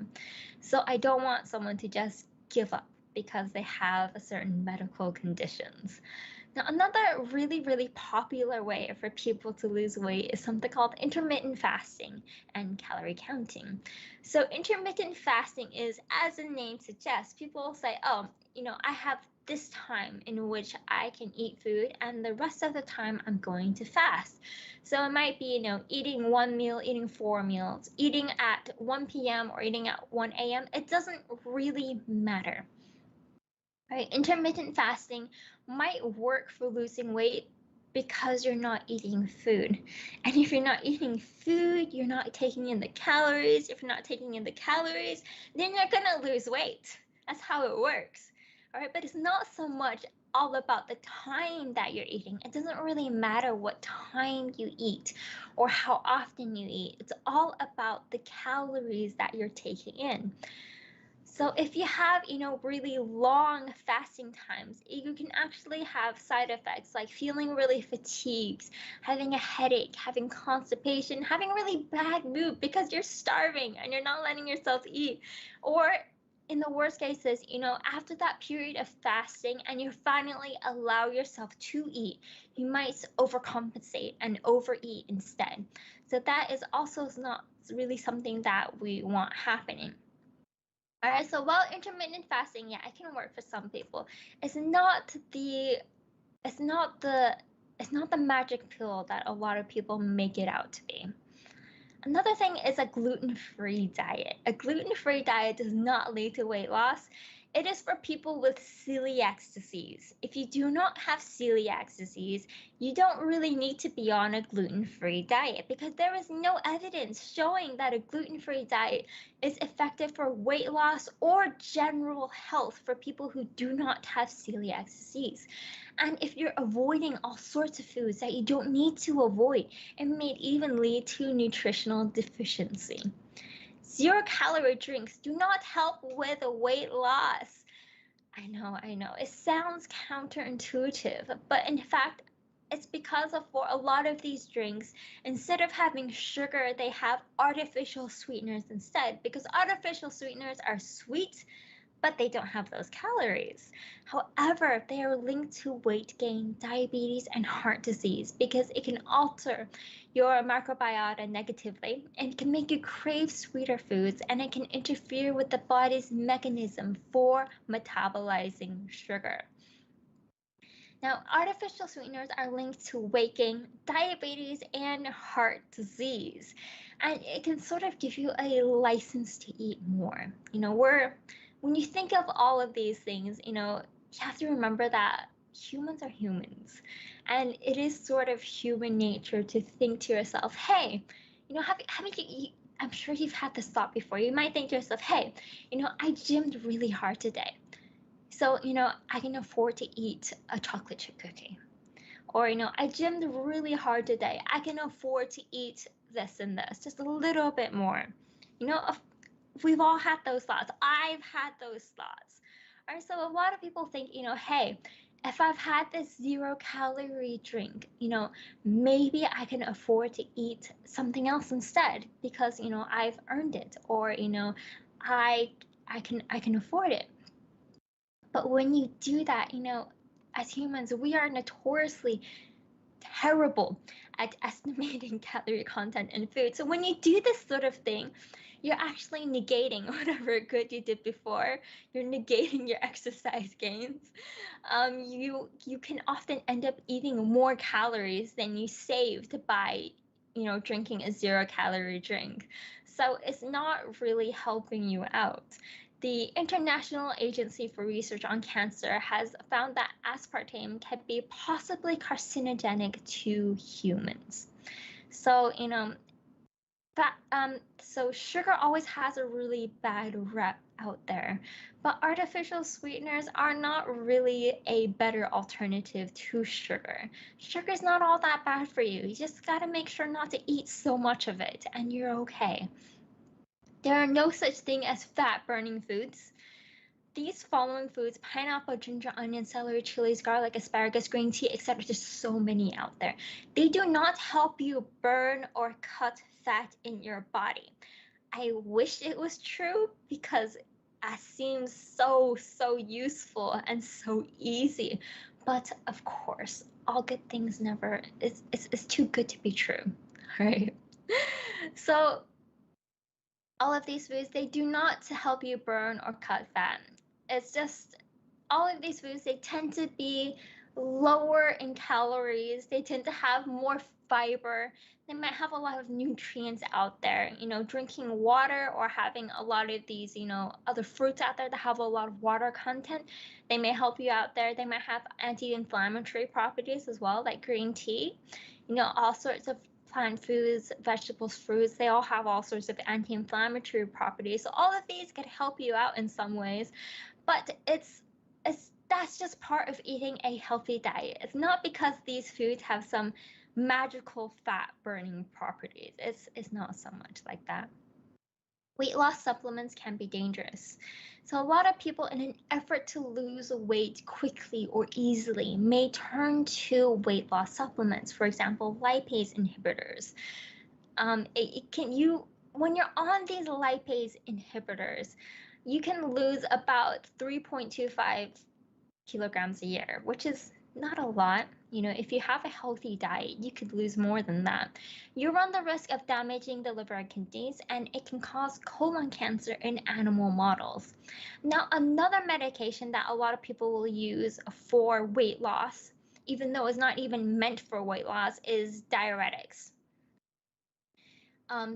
So I don't want someone to just give up because they have a certain medical conditions. Now, another really, really popular way for people to lose weight is something called intermittent fasting and calorie counting. So intermittent fasting is, as the name suggests, people say, oh, I have this time in which I can eat food and the rest of the time I'm going to fast. So it might be, eating one meal, eating 4 meals, eating at 1 p.m. or eating at 1 a.m. It doesn't really matter. Right? Intermittent fasting might work for losing weight because you're not eating food. And if you're not eating food, you're not taking in the calories. If you're not taking in the calories, then you're going to lose weight. That's how it works. All right, but it's not so much all about the time that you're eating. It doesn't really matter what time you eat or how often you eat. It's all about the calories that you're taking in. So if you have, really long fasting times, you can actually have side effects like feeling really fatigued, having a headache, having constipation, having really bad mood because you're starving and you're not letting yourself eat. Or in the worst cases, after that period of fasting and you finally allow yourself to eat, you might overcompensate and overeat instead. So that is also not really something that we want happening. All right, so while intermittent fasting, yeah, it can work for some people. It's not the it's not the it's not the magic pill that a lot of people make it out to be. Another thing is a gluten-free diet. A gluten-free diet does not lead to weight loss. It is for people with celiac disease. If you do not have celiac disease, you don't really need to be on a gluten-free diet because there is no evidence showing that a gluten-free diet is effective for weight loss or general health for people who do not have celiac disease. And if you're avoiding all sorts of foods that you don't need to avoid, it may even lead to nutritional deficiency. 0-calorie drinks do not help with weight loss. I know. It sounds counterintuitive, but in fact, it's because for a lot of these drinks, instead of having sugar, they have artificial sweeteners instead, because artificial sweeteners are sweet, but they don't have those calories. However, they are linked to weight gain, diabetes, and heart disease because it can alter your microbiota negatively and can make you crave sweeter foods, and it can interfere with the body's mechanism for metabolizing sugar. Now, artificial sweeteners are linked to weight gain, diabetes, and heart disease. And it can sort of give you a license to eat more. When you think of all of these things, you have to remember that humans are humans. And it is sort of human nature to think to yourself, hey, haven't you, I'm sure you've had this thought before. You might think to yourself, hey, I gymmed really hard today. So, I can afford to eat a chocolate chip cookie. Or, I gymmed really hard today. I can afford to eat this and this, just a little bit more. We've all had those thoughts. I've had those thoughts. All right, so a lot of people think, hey, if I've had this 0-calorie drink, maybe I can afford to eat something else instead because, I've earned it, or, I can afford it. But when you do that, as humans, we are notoriously terrible at estimating calorie content in food. So when you do this sort of thing, you're actually negating whatever good you did before. You're negating your exercise gains. You can often end up eating more calories than you saved by, drinking a 0-calorie drink. So it's not really helping you out. The International Agency for Research on Cancer has found that aspartame can be possibly carcinogenic to humans. So, So sugar always has a really bad rep out there, but artificial sweeteners are not really a better alternative to sugar. Sugar is not all that bad for you. You just gotta make sure not to eat so much of it, and you're okay. There are no such thing as fat-burning foods. These following foods, pineapple, ginger, onion, celery, chilies, garlic, asparagus, green tea, etc. There's so many out there. They do not help you burn or cut fat in your body. I wish it was true because it seems so useful and so easy. But of course, all good things never, it's too good to be true, right? So all of these foods, they do not help you burn or cut fat. It's just all of these foods, they tend to be lower in calories. They tend to have more fiber. They might have a lot of nutrients out there. Drinking water or having a lot of these, other fruits out there that have a lot of water content, they may help you out there. They might have anti-inflammatory properties as well, like green tea. All sorts of plant foods, vegetables, fruits, they all have all sorts of anti-inflammatory properties. So all of these could help you out in some ways, but that's just part of eating a healthy diet. It's not because these foods have some magical fat burning properties. It's not so much like that. Weight loss supplements can be dangerous. So a lot of people, in an effort to lose weight quickly or easily, may turn to weight loss supplements. For example, lipase inhibitors. When you're on these lipase inhibitors, you can lose about 3.25 kilograms a year, which is not a lot. If you have a healthy diet, you could lose more than that. You run the risk of damaging the liver and kidneys, and it can cause colon cancer in animal models. Now, another medication that a lot of people will use for weight loss, even though it's not even meant for weight loss, is diuretics.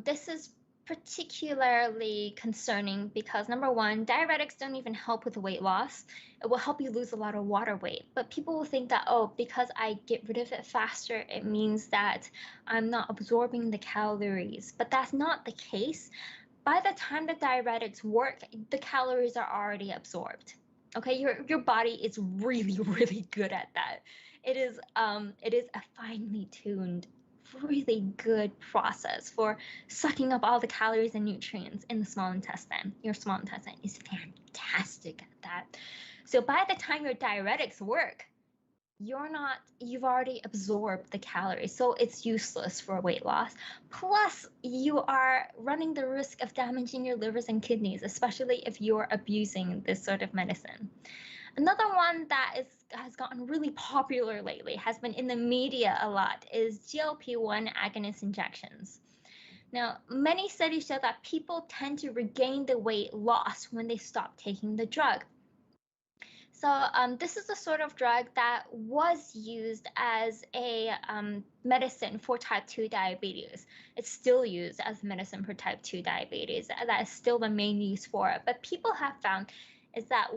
This is particularly concerning because, number one, diuretics don't even help with weight loss. It will help you lose a lot of water weight, but people will think that, oh, because I get rid of it faster, it means that I'm not absorbing the calories, but that's not the case. By the time the diuretics work, the calories are already absorbed. Okay, your body is really, really good at that. It is a finely tuned, really good process for sucking up all the calories and nutrients in the small intestine. Your small intestine is fantastic at that. So by the time your diuretics work, you've already absorbed the calories, so it's useless for weight loss. Plus, you are running the risk of damaging your livers and kidneys, especially if you're abusing this sort of medicine. Another one that has gotten really popular lately, has been in the media a lot, is GLP-1 agonist injections. Now, many studies show that people tend to regain the weight lost when they stop taking the drug. So this is the sort of drug that was used as a medicine for type 2 diabetes. It's still used as medicine for type 2 diabetes. That is still the main use for it. But people have found is that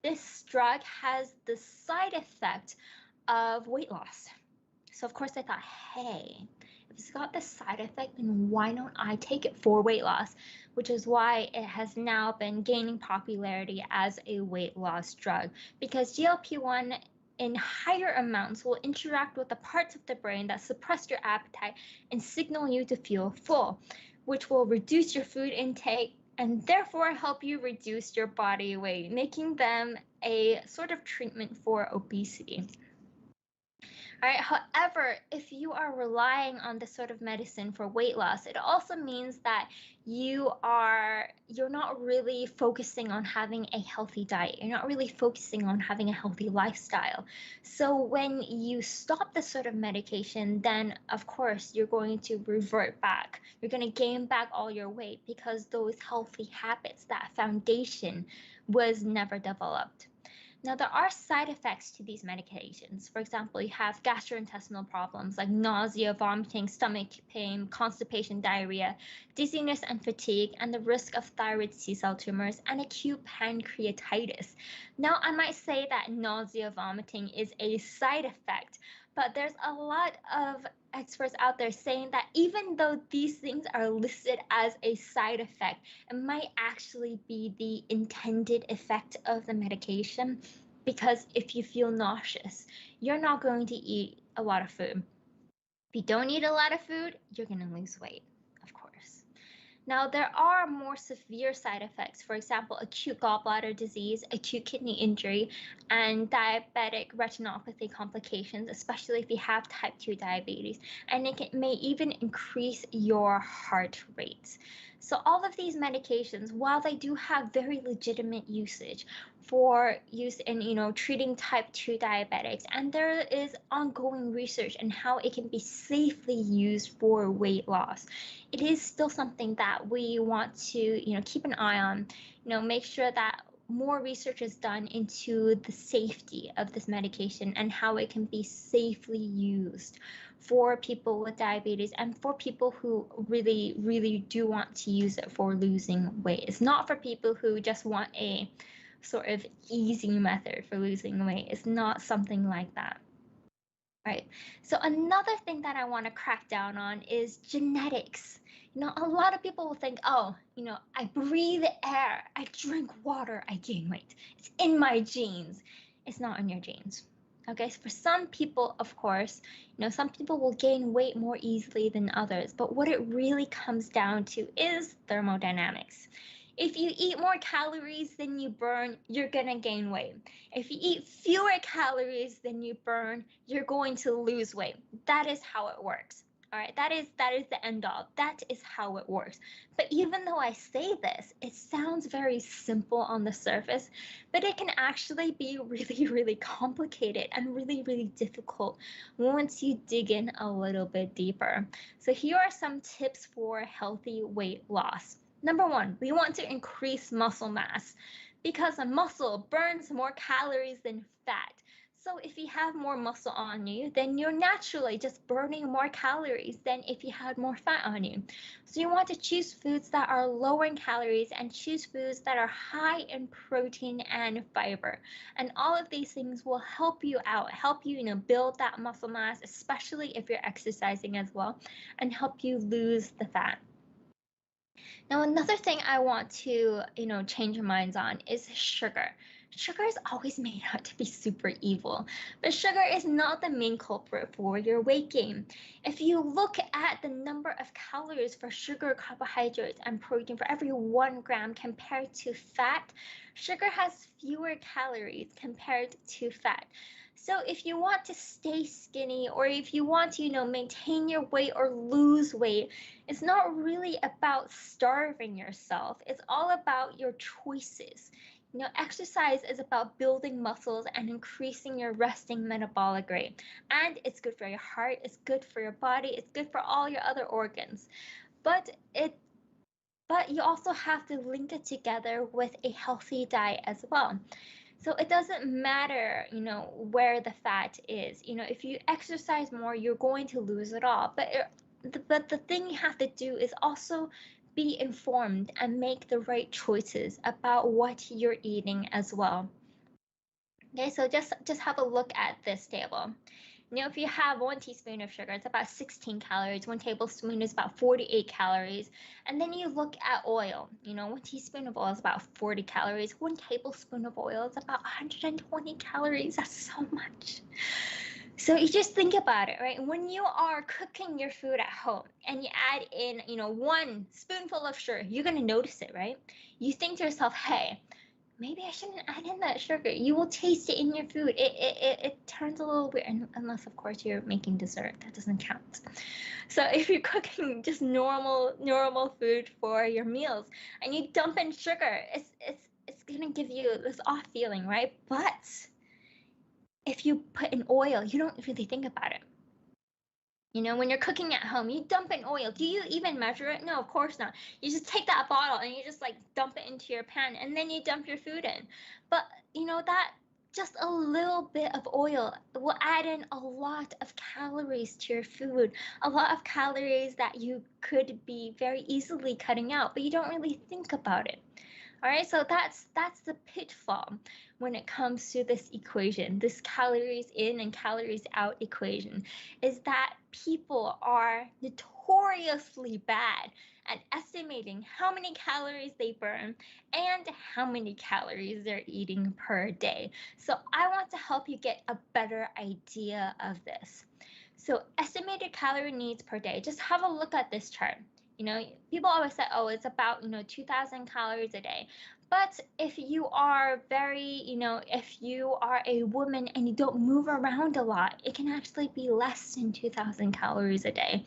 this drug has the side effect of weight loss. So of course I thought, hey, if it's got this side effect, then why don't I take it for weight loss? Which is why it has now been gaining popularity as a weight loss drug, because GLP-1 in higher amounts will interact with the parts of the brain that suppress your appetite and signal you to feel full, which will reduce your food intake and therefore help you reduce your body weight, making them a sort of treatment for obesity. All right. However, if you are relying on this sort of medicine for weight loss, it also means that you're not really focusing on having a healthy diet. You're not really focusing on having a healthy lifestyle. So when you stop this sort of medication, then of course you're going to revert back. You're going to gain back all your weight because those healthy habits, that foundation, was never developed. Now, there are side effects to these medications. For example, you have gastrointestinal problems like nausea, vomiting, stomach pain, constipation, diarrhea, dizziness and fatigue, and the risk of thyroid C-cell tumors and acute pancreatitis. Now, I might say that nausea, vomiting is a side effect, But there's a lot of experts out there saying that even though these things are listed as a side effect, it might actually be the intended effect of the medication. Because if you feel nauseous, you're not going to eat a lot of food. If you don't eat a lot of food, you're going to lose weight, of course. Now, there are more severe side effects, for example, acute gallbladder disease, acute kidney injury, and diabetic retinopathy complications, especially if you have type 2 diabetes, and it may even increase your heart rate. So all of these medications, while they do have very legitimate usage for use in, treating type 2 diabetics, and there is ongoing research on how it can be safely used for weight loss, it is still something that we want to, keep an eye on, make sure that more research is done into the safety of this medication and how it can be safely used for people with diabetes and for people who really, really do want to use it for losing weight. It's not for people who just want a sort of easy method for losing weight. It's not something like that. Right. So another thing that I want to crack down on is genetics. A lot of people will think, oh, I breathe air, I drink water, I gain weight. It's in my genes. It's not in your genes. Okay, so for some people, of course, some people will gain weight more easily than others, but what it really comes down to is thermodynamics. If you eat more calories than you burn, you're gonna gain weight. If you eat fewer calories than you burn, you're going to lose weight. That is how it works. All right, that is the end all. That is how it works. But even though I say this, it sounds very simple on the surface, but it can actually be really, really complicated and really, really difficult once you dig in a little bit deeper. So here are some tips for healthy weight loss. Number one, we want to increase muscle mass because a muscle burns more calories than fat. So if you have more muscle on you, then you're naturally just burning more calories than if you had more fat on you. So you want to choose foods that are lower in calories and choose foods that are high in protein and fiber. And all of these things will help you out, help you, build that muscle mass, especially if you're exercising as well, and help you lose the fat. Now, another thing I want to, change your minds on is sugar. Sugar is always made out to be super evil, but sugar is not the main culprit for your weight gain. If you look at the number of calories for sugar, carbohydrates, and protein for every 1 gram compared to fat, sugar has fewer calories compared to fat. So if you want to stay skinny or if you want to, maintain your weight or lose weight, it's not really about starving yourself. It's all about your choices. Exercise is about building muscles and increasing your resting metabolic rate. And it's good for your heart, it's good for your body, it's good for all your other organs. But you also have to link it together with a healthy diet as well. So it doesn't matter, where the fat is. If you exercise more, you're going to lose it all. But the thing you have to do is also be informed and make the right choices about what you're eating as well. Okay, so just have a look at this table. If you have 1 teaspoon of sugar, it's about 16 calories. 1 tablespoon is about 48 calories. And then you look at oil. 1 teaspoon of oil is about 40 calories. 1 tablespoon of oil is about 120 calories. That's so much. So you just think about it, right? When you are cooking your food at home and you add in, 1 spoonful of sugar, you're going to notice it, right? You think to yourself, hey, maybe I shouldn't add in that sugar. You will taste it in your food. It turns a little weird, unless of course you're making dessert. That doesn't count. So if you're cooking just normal food for your meals and you dump in sugar, it's gonna give you this off feeling, right? But if you put in oil, you don't really think about it. When you're cooking at home, you dump in oil. Do you even measure it? No, of course not. You just take that bottle and you just dump it into your pan and then you dump your food in. But that just a little bit of oil will add in a lot of calories to your food, a lot of calories that you could be very easily cutting out, but you don't really think about it. All right, so that's the pitfall when it comes to this equation, this calories in and calories out equation, is that people are notoriously bad at estimating how many calories they burn and how many calories they're eating per day. So I want to help you get a better idea of this. So estimated calorie needs per day, just have a look at this chart. People always say, oh, it's about, 2,000 calories a day. But if you are if you are a woman and you don't move around a lot, it can actually be less than 2,000 calories a day.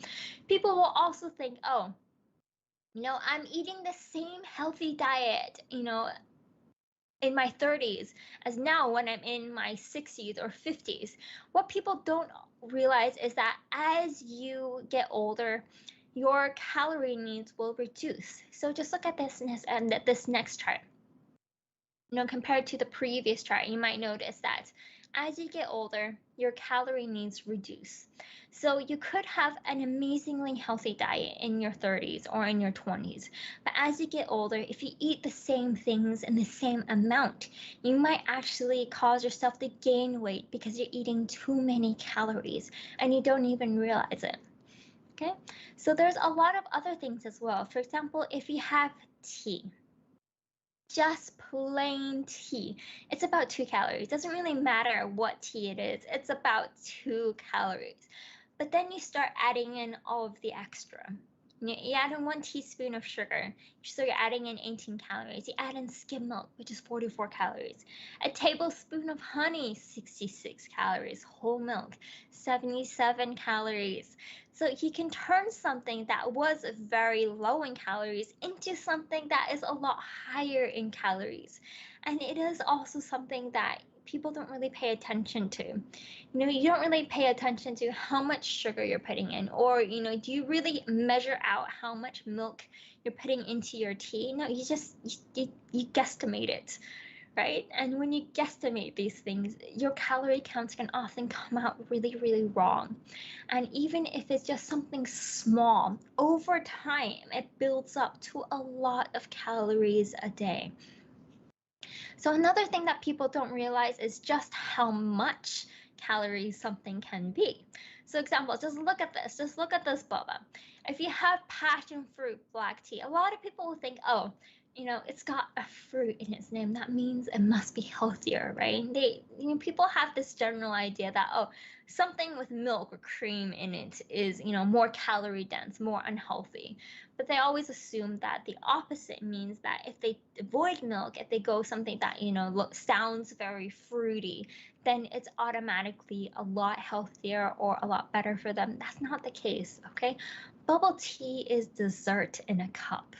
People will also think, oh, I'm eating the same healthy diet, in my 30s as now when I'm in my 60s or 50s. What people don't realize is that as you get older, your calorie needs will reduce. So just look at this next chart. Compared to the previous chart, you might notice that as you get older, your calorie needs reduce. So you could have an amazingly healthy diet in your 30s or in your 20s, but as you get older, if you eat the same things in the same amount, you might actually cause yourself to gain weight because you're eating too many calories and you don't even realize it. Okay, so there's a lot of other things as well. For example, if you have tea, just plain tea, it's about 2 calories. It doesn't really matter what tea it is, it's about 2 calories. But then you start adding in all of the extra. You add in 1 teaspoon of sugar, so you're adding in 18 calories. You add in skim milk, which is 44 calories. A tablespoon of honey, 66 calories. Whole milk, 77 calories. So you can turn something that was very low in calories into something that is a lot higher in calories. And it is also something that people don't really pay attention to. You don't really pay attention to how much sugar you're putting in, or do you really measure out how much milk you're putting into your tea? No, you just you guesstimate it, right? And when you guesstimate these things, your calorie counts can often come out really, really wrong. And even if it's just something small, over time it builds up to a lot of calories a day. So another thing that people don't realize is just how much calories something can be. So example, just look at this. Just look at this boba. If you have passion fruit black tea, a lot of people will think, oh, it's got a fruit in its name. That means it must be healthier, right? People have this general idea that, oh, something with milk or cream in it is, more calorie dense, more unhealthy. But they always assume that the opposite means that if they avoid milk, if they go something that, sounds very fruity, then it's automatically a lot healthier or a lot better for them. That's not the case, okay? Bubble tea is dessert in a cup.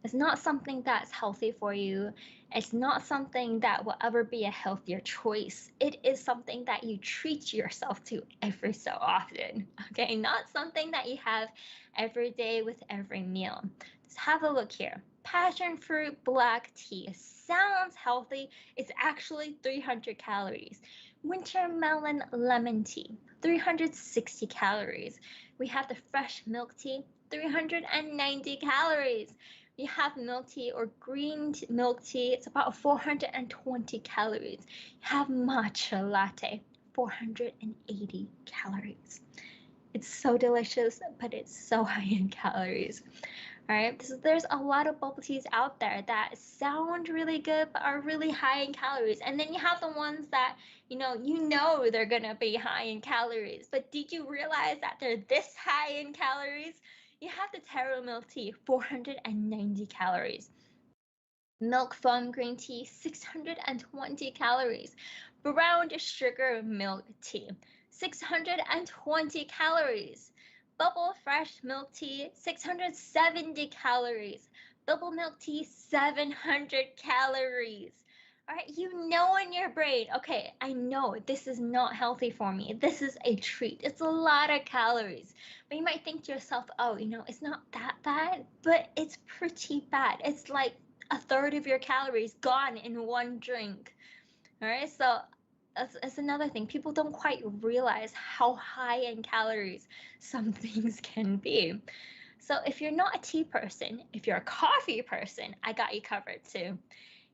It's not something that's healthy for you. It's not something that will ever be a healthier choice. It is something that you treat yourself to every so often, okay? Not something that you have every day with every meal. Just have a look here. Passion fruit black tea sounds healthy. It's actually 300 calories. Winter melon lemon tea, 360 calories. We have the fresh milk tea, 390 calories. You have milk tea or green milk tea, it's about 420 calories. You have matcha latte, 480 calories. It's so delicious, but it's so high in calories. All right, so there's a lot of bubble teas out there that sound really good but are really high in calories. And then you have the ones that, they're gonna be high in calories, but did you realize that they're this high in calories? You have the taro milk tea, 490 calories. Milk foam green tea, 620 calories. Brown sugar milk tea, 620 calories. Bubble fresh milk tea, 670 calories. Bubble milk tea, 700 calories. All right, in your brain, okay, I know this is not healthy for me. This is a treat. It's a lot of calories. But you might think to yourself, oh, it's not that bad, but it's pretty bad. It's like a third of your calories gone in one drink. All right, so that's another thing. People don't quite realize how high in calories some things can be. So if you're not a tea person, if you're a coffee person, I got you covered too.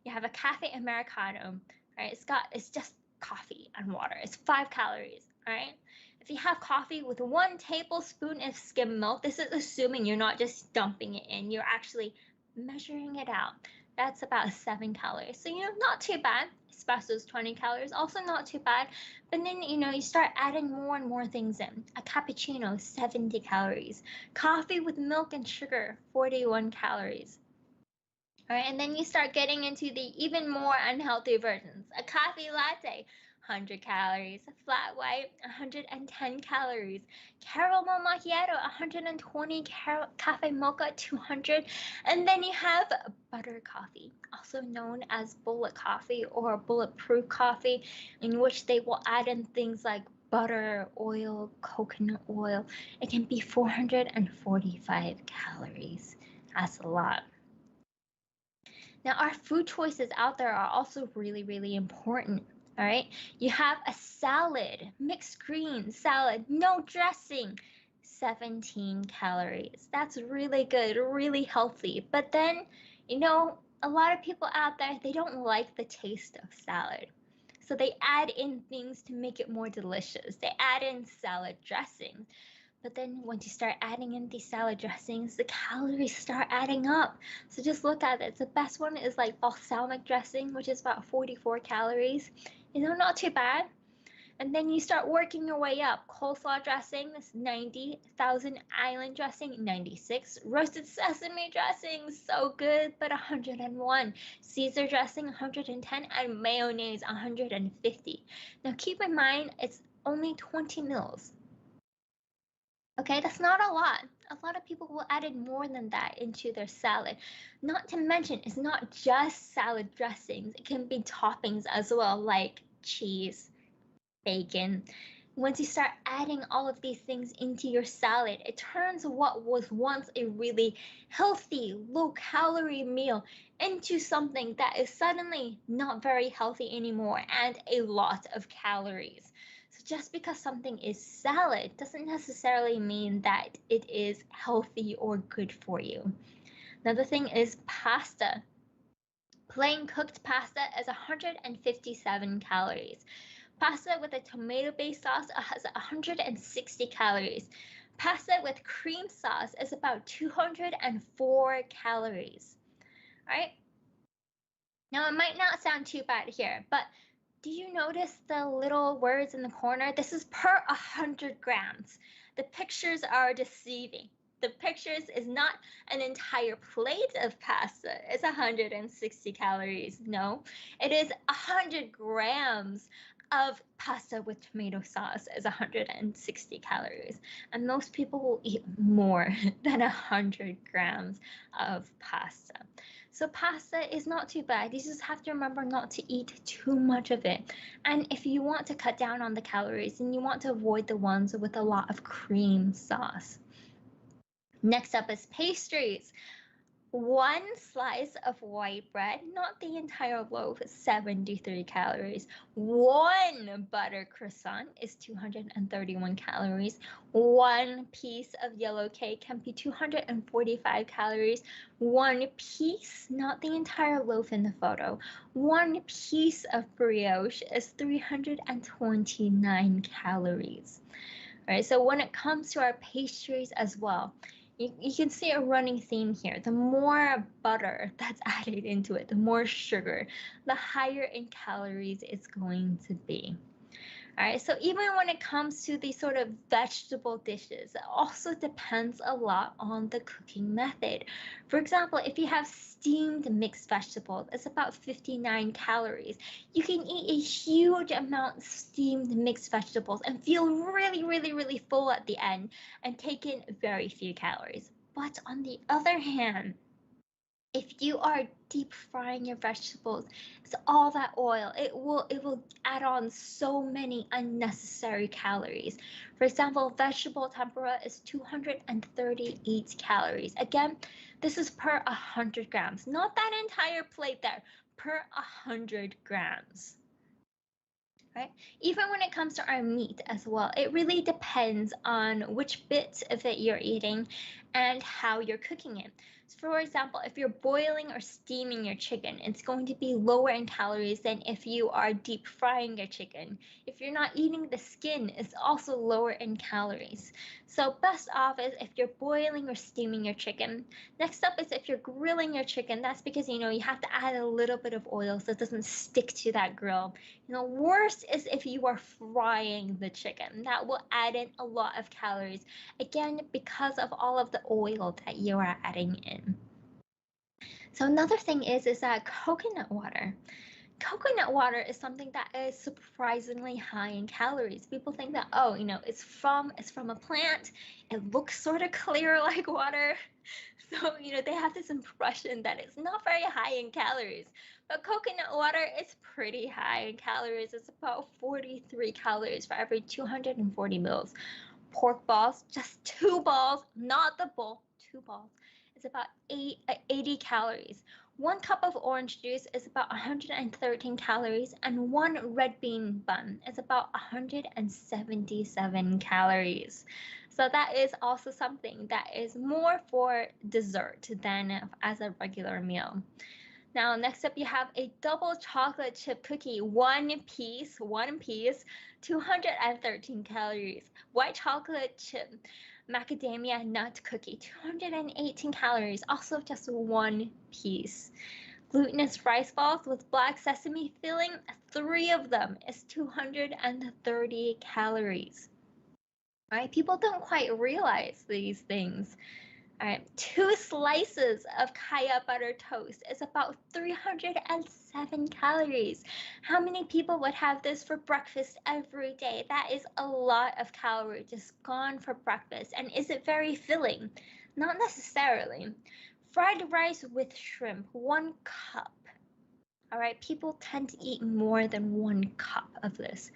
You have a cafe Americano, right? It's just coffee and water. It's 5 calories, all right? If you have coffee with 1 tablespoon of skim milk, this is assuming you're not just dumping it in, you're actually measuring it out. That's about 7 calories. So, not too bad. Espresso's 20 calories, also not too bad. But then, you start adding more and more things in. A cappuccino, 70 calories. Coffee with milk and sugar, 41 calories. All right, and then you start getting into the even more unhealthy versions. A coffee latte, 100 calories. A flat white, 110 calories. Caramel macchiato, 120. Cafe mocha, 200. And then you have butter coffee, also known as bullet coffee or bulletproof coffee, in which they will add in things like butter, oil, coconut oil. It can be 445 calories. That's a lot. Now, our food choices out there are also really, really important. All right. You have a salad, mixed green salad, no dressing, 17 calories. That's really good, really healthy. But then, a lot of people out there, they don't like the taste of salad. So they add in things to make it more delicious. They add in salad dressing. But then once you start adding in these salad dressings, the calories start adding up. So just look at it. The best one is like balsamic dressing, which is about 44 calories. Not too bad. And then you start working your way up. Coleslaw dressing is 90. Thousand Island dressing, 96. Roasted sesame dressing, so good, but 101. Caesar dressing, 110. And mayonnaise, 150. Now keep in mind, it's only 20 mils. Okay, that's not a lot. A lot of people will add in more than that into their salad. Not to mention, it's not just salad dressings. It can be toppings as well, like cheese, bacon. Once you start adding all of these things into your salad, it turns what was once a really healthy, low-calorie meal into something that is suddenly not very healthy anymore and a lot of calories. So just because something is salad doesn't necessarily mean that it is healthy or good for you. Another thing is pasta. Plain cooked pasta is 157 calories. Pasta with a tomato-based sauce has 160 calories. Pasta with cream sauce is about 204 calories. All right. Now, it might not sound too bad here, but do you notice the little words in the corner? This is per 100 grams. The pictures are deceiving. The pictures is not an entire plate of pasta. It's 160 calories. No, it is 100 grams of pasta with tomato sauce is 160 calories. And most people will eat more than 100 grams of pasta. So pasta is not too bad. You just have to remember not to eat too much of it. And if you want to cut down on the calories, then you want to avoid the ones with a lot of cream sauce. Next up is pastries. 1 slice of white bread, not the entire loaf, is 73 calories. 1 butter croissant is 231 calories. 1 piece of yellow cake can be 245 calories. 1 piece, not the entire loaf in the photo, 1 piece of brioche is 329 calories. All right, so when it comes to our pastries as well, you can see a running theme here. The more butter that's added into it, the more sugar, the higher in calories it's going to be. All right, so even when it comes to these sort of vegetable dishes, it also depends a lot on the cooking method. For example, if you have steamed mixed vegetables, it's about 59 calories. You can eat a huge amount of steamed mixed vegetables and feel really, really, really full at the end and take in very few calories. But on the other hand, if you are deep frying your vegetables, it's all that oil. It will add on so many unnecessary calories. For example, vegetable tempura is 238 calories. Again, this is per 100 grams, not that entire plate there, per 100 grams. right? Even when it comes to our meat as well, it really depends on which bits of it you're eating and how you're cooking it. So for example, if you're boiling or steaming your chicken, it's going to be lower in calories than if you are deep frying your chicken. If you're not eating the skin, it's also lower in calories. So best off is if you're boiling or steaming your chicken. Next up is if you're grilling your chicken, that's because you have to add a little bit of oil so it doesn't stick to that grill. Worst is if you are frying the chicken. That will add in a lot of calories, again, because of all of the oil that you are adding in. So another thing is that coconut water. Coconut water is something that is surprisingly high in calories. People think that, oh, it's from a plant. It looks sort of clear like water. So, they have this impression that it's not very high in calories. But coconut water is pretty high in calories. It's about 43 calories for every 240 mils. Pork balls, just 2 balls, not the bowl, 2 balls. It's about 80 calories. 1 cup of orange juice is about 113 calories, and 1 red bean bun is about 177 calories. So that is also something that is more for dessert than as a regular meal. Now, next up, you have a double chocolate chip cookie, one piece, 213 calories. White chocolate chip macadamia nut cookie, 218 calories, also just one piece. Glutinous rice balls with black sesame filling, 3 of them is 230 calories. Right? People don't quite realize these things. All right, 2 slices of kaya butter toast is about 307 calories. How many people would have this for breakfast every day? That is a lot of calories just gone for breakfast. And is it very filling? Not necessarily. Fried rice with shrimp, 1 cup. All right, people tend to eat more than 1 cup of this.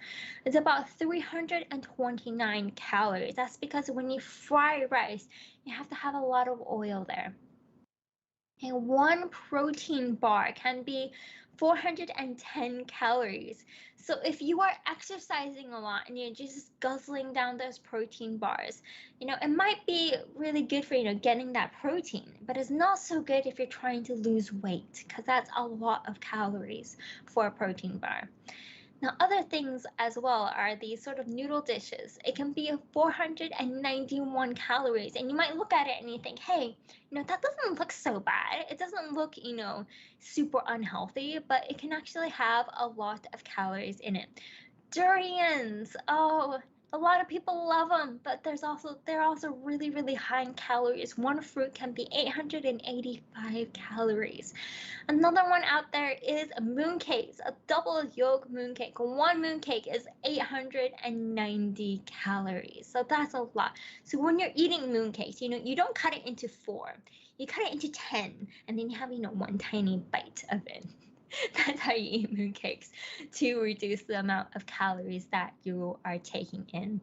It's about 329 calories. That's because when you fry rice, you have to have a lot of oil there. And 1 protein bar can be 410 calories. So if you are exercising a lot and you're just guzzling down those protein bars, it might be really good for, getting that protein, but it's not so good if you're trying to lose weight because that's a lot of calories for a protein bar. Now, other things as well are these sort of noodle dishes. It can be 491 calories, and you might look at it and you think, hey, that doesn't look so bad. It doesn't look, super unhealthy, but it can actually have a lot of calories in it. Durians, oh, a lot of people love them, but they're also really, really high in calories. 1 fruit can be 885 calories. Another one out there is mooncakes, a double yolk mooncake. 1 mooncake is 890 calories. So that's a lot. So when you're eating mooncakes, you don't cut it into 4. You cut it into 10, and then you have, 1 tiny bite of it. That's how you eat mooncakes to reduce the amount of calories that you are taking in.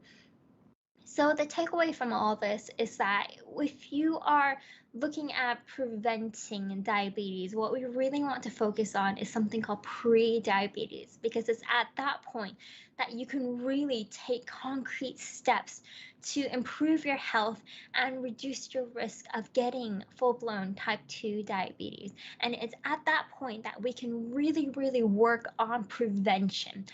So the takeaway from all this is that if you are looking at preventing diabetes, what we really want to focus on is something called pre-diabetes, because it's at that point that you can really take concrete steps to improve your health and reduce your risk of getting full-blown type 2 diabetes. And it's at that point that we can really, really work on prevention,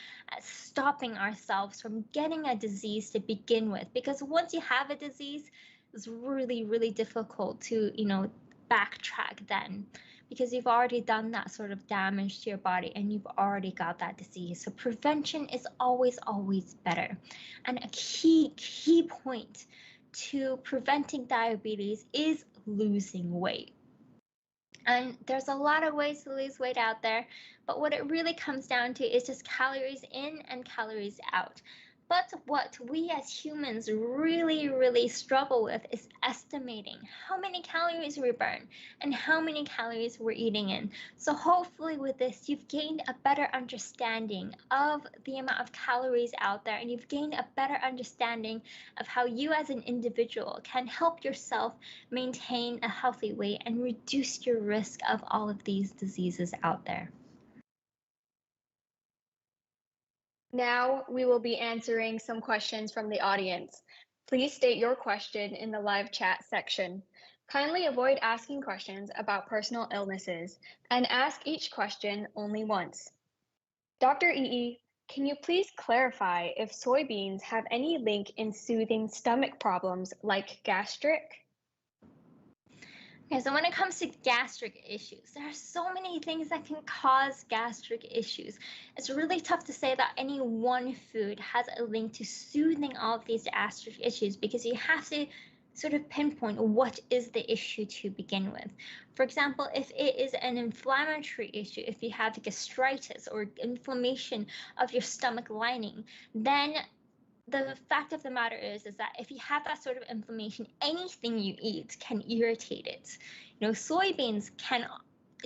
stopping ourselves from getting a disease to begin with. Because once you have a disease, it's really, really difficult to, backtrack then, because you've already done that sort of damage to your body and you've already got that disease. So prevention is always, always better. And a key point to preventing diabetes is losing weight. And there's a lot of ways to lose weight out there, but what it really comes down to is just calories in and calories out. But what we as humans really, really struggle with is estimating how many calories we burn and how many calories we're eating in. So hopefully with this, you've gained a better understanding of the amount of calories out there, and you've gained a better understanding of how you as an individual can help yourself maintain a healthy weight and reduce your risk of all of these diseases out there. Now we will be answering some questions from the audience. Please state your question in the live chat section. Kindly avoid asking questions about personal illnesses and ask each question only once. Dr. EE, can you please clarify if soybeans have any link in soothing stomach problems like gastric? Okay, so when it comes to gastric issues, there are so many things that can cause gastric issues. It's really tough to say that any one food has a link to soothing all of these gastric issues because you have to sort of pinpoint what is the issue to begin with. For example, if it is an inflammatory issue, if you have gastritis or inflammation of your stomach lining, then the fact of the matter is that if you have that sort of inflammation, anything you eat can irritate it. Soybeans can,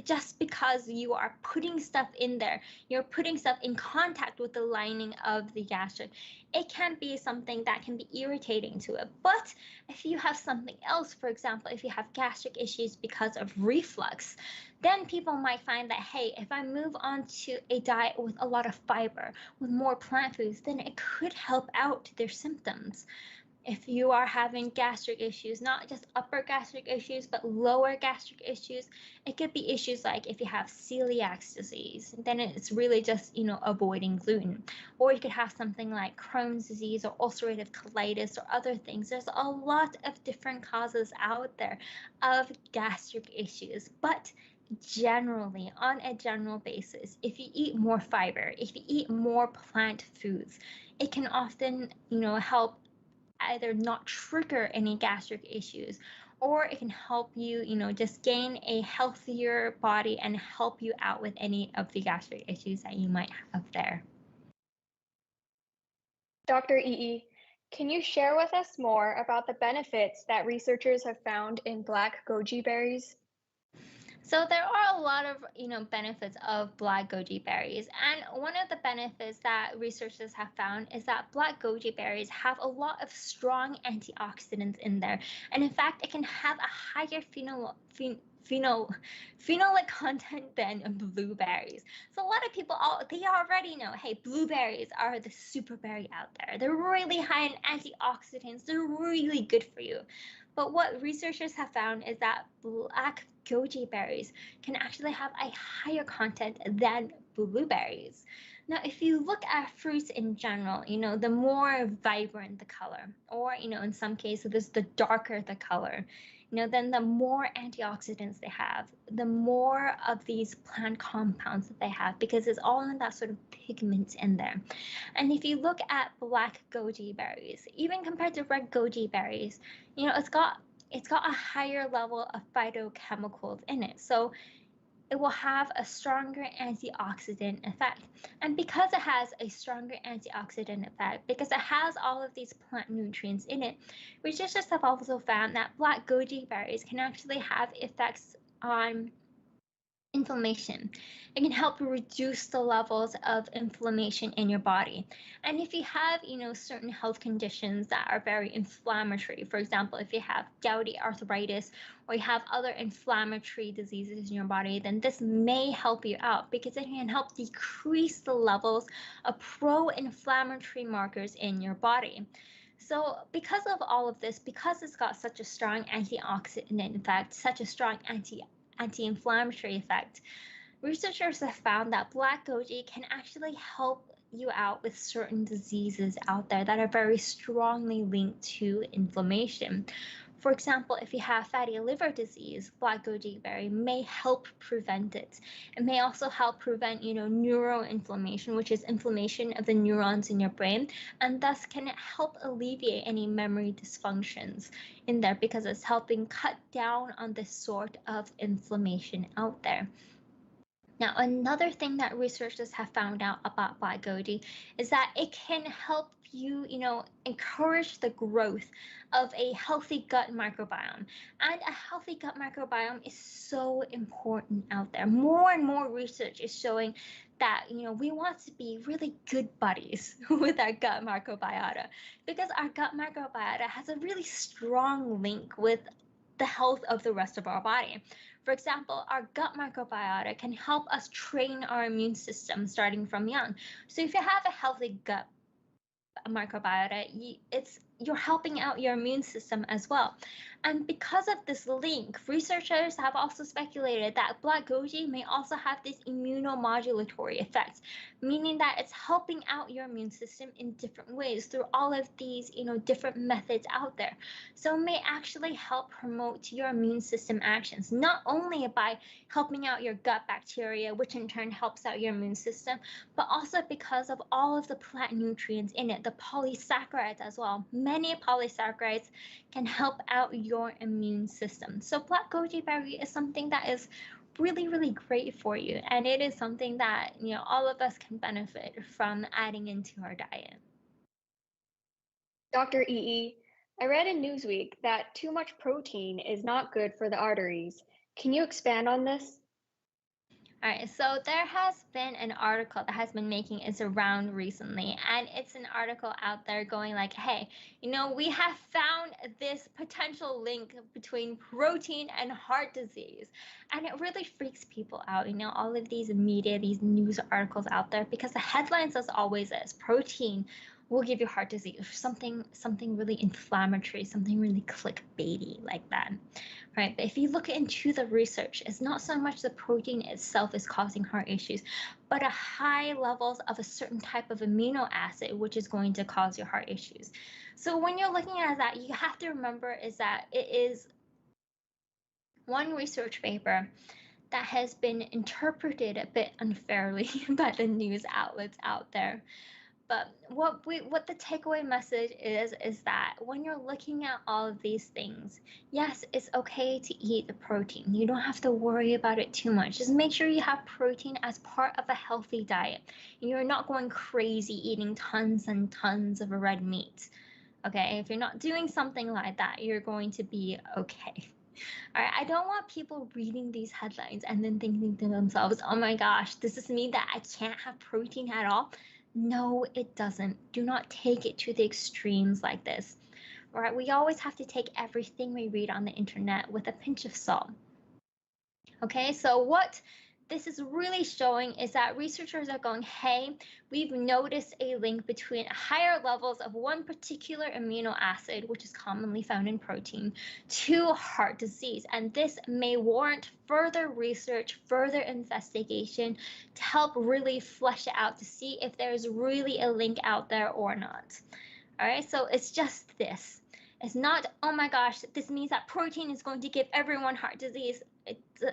just because you are putting stuff in there, you're putting stuff in contact with the lining of the gastric, it can be something that can be irritating to it. But if you have something else, for example, if you have gastric issues because of reflux, then people might find that, hey, if I move on to a diet with a lot of fiber, with more plant foods, then it could help out their symptoms. If you are having gastric issues, not just upper gastric issues, but lower gastric issues, it could be issues like if you have celiac disease, then it's really just, avoiding gluten. Or you could have something like Crohn's disease or ulcerative colitis or other things. There's a lot of different causes out there of gastric issues, but generally, on a general basis, if you eat more fiber, if you eat more plant foods, it can often, help either not trigger any gastric issues, or it can help you, just gain a healthier body and help you out with any of the gastric issues that you might have there. Dr. EE, can you share with us more about the benefits that researchers have found in black goji berries? So there are a lot of, benefits of black goji berries. And one of the benefits that researchers have found is that black goji berries have a lot of strong antioxidants in there. And in fact, it can have a higher phenolic content than blueberries. So a lot of people, they already know, hey, blueberries are the super berry out there. They're really high in antioxidants. They're really good for you. But what researchers have found is that black goji berries can actually have a higher content than blueberries. Now, if you look at fruits in general, the more vibrant the color, or, in some cases, the darker the color, then the more antioxidants they have, the more of these plant compounds that they have, because it's all in that sort of pigment in there. And if you look at black goji berries, even compared to red goji berries, it's got a higher level of phytochemicals in it. So it will have a stronger antioxidant effect. And because it has a stronger antioxidant effect, because it has all of these plant nutrients in it, researchers have also found that black goji berries can actually have effects on inflammation. It can help reduce the levels of inflammation in your body. And if you have, certain health conditions that are very inflammatory, for example, if you have gouty arthritis or you have other inflammatory diseases in your body, then this may help you out because it can help decrease the levels of pro-inflammatory markers in your body. So because of all of this, because it's got such a strong antioxidant effect, such a strong anti-inflammatory effect, researchers have found that black goji can actually help you out with certain diseases out there that are very strongly linked to inflammation. For example, if you have fatty liver disease, black goji berry may help prevent it. It may also help prevent, neuroinflammation, which is inflammation of the neurons in your brain, and thus can help alleviate any memory dysfunctions in there because it's helping cut down on this sort of inflammation out there. Now, another thing that researchers have found out about black goji is that it can help you, encourage the growth of a healthy gut microbiome. And a healthy gut microbiome is so important out there. More and more research is showing that, we want to be really good buddies with our gut microbiota because our gut microbiota has a really strong link with the health of the rest of our body. For example, our gut microbiota can help us train our immune system starting from young. So if you have a healthy gut microbiota, you're helping out your immune system as well. And because of this link, researchers have also speculated that black goji may also have this immunomodulatory effect, meaning that it's helping out your immune system in different ways through all of these, different methods out there. So it may actually help promote your immune system actions, not only by helping out your gut bacteria, which in turn helps out your immune system, but also because of all of the plant nutrients in it, the polysaccharides as well. Many polysaccharides can help out your immune system. So black goji berry is something that is really, really great for you. And it is something that, all of us can benefit from adding into our diet. Dr. EE, I read in Newsweek that too much protein is not good for the arteries. Can you expand on this? All right, so there has been an article that has been making its round recently, and it's an article out there going like, hey, we have found this potential link between protein and heart disease. And it really freaks people out, all of these media, these news articles out there, because the headlines as always is protein will give you heart disease, or something really inflammatory, something really clickbaity like that. Right? But if you look into the research, it's not so much the protein itself is causing heart issues, but a high levels of a certain type of amino acid, which is going to cause your heart issues. So when you're looking at that, you have to remember is that it is one research paper that has been interpreted a bit unfairly by the news outlets out there. But what the takeaway message is that when you're looking at all of these things, yes, it's okay to eat the protein. You don't have to worry about it too much. Just make sure you have protein as part of a healthy diet. You're not going crazy eating tons and tons of red meat. Okay, if you're not doing something like that, you're going to be okay. All right, I don't want people reading these headlines and then thinking to themselves, oh my gosh, does this mean that I can't have protein at all? No, it doesn't. Do not take it to the extremes like this. All right, we always have to take everything we read on the internet with a pinch of salt. Okay, so what this is really showing is that researchers are going, hey, we've noticed a link between higher levels of one particular amino acid, which is commonly found in protein, to heart disease. And this may warrant further research, further investigation to help really flesh it out to see if there's really a link out there or not. All right, so it's just this. It's not, oh my gosh, this means that protein is going to give everyone heart disease.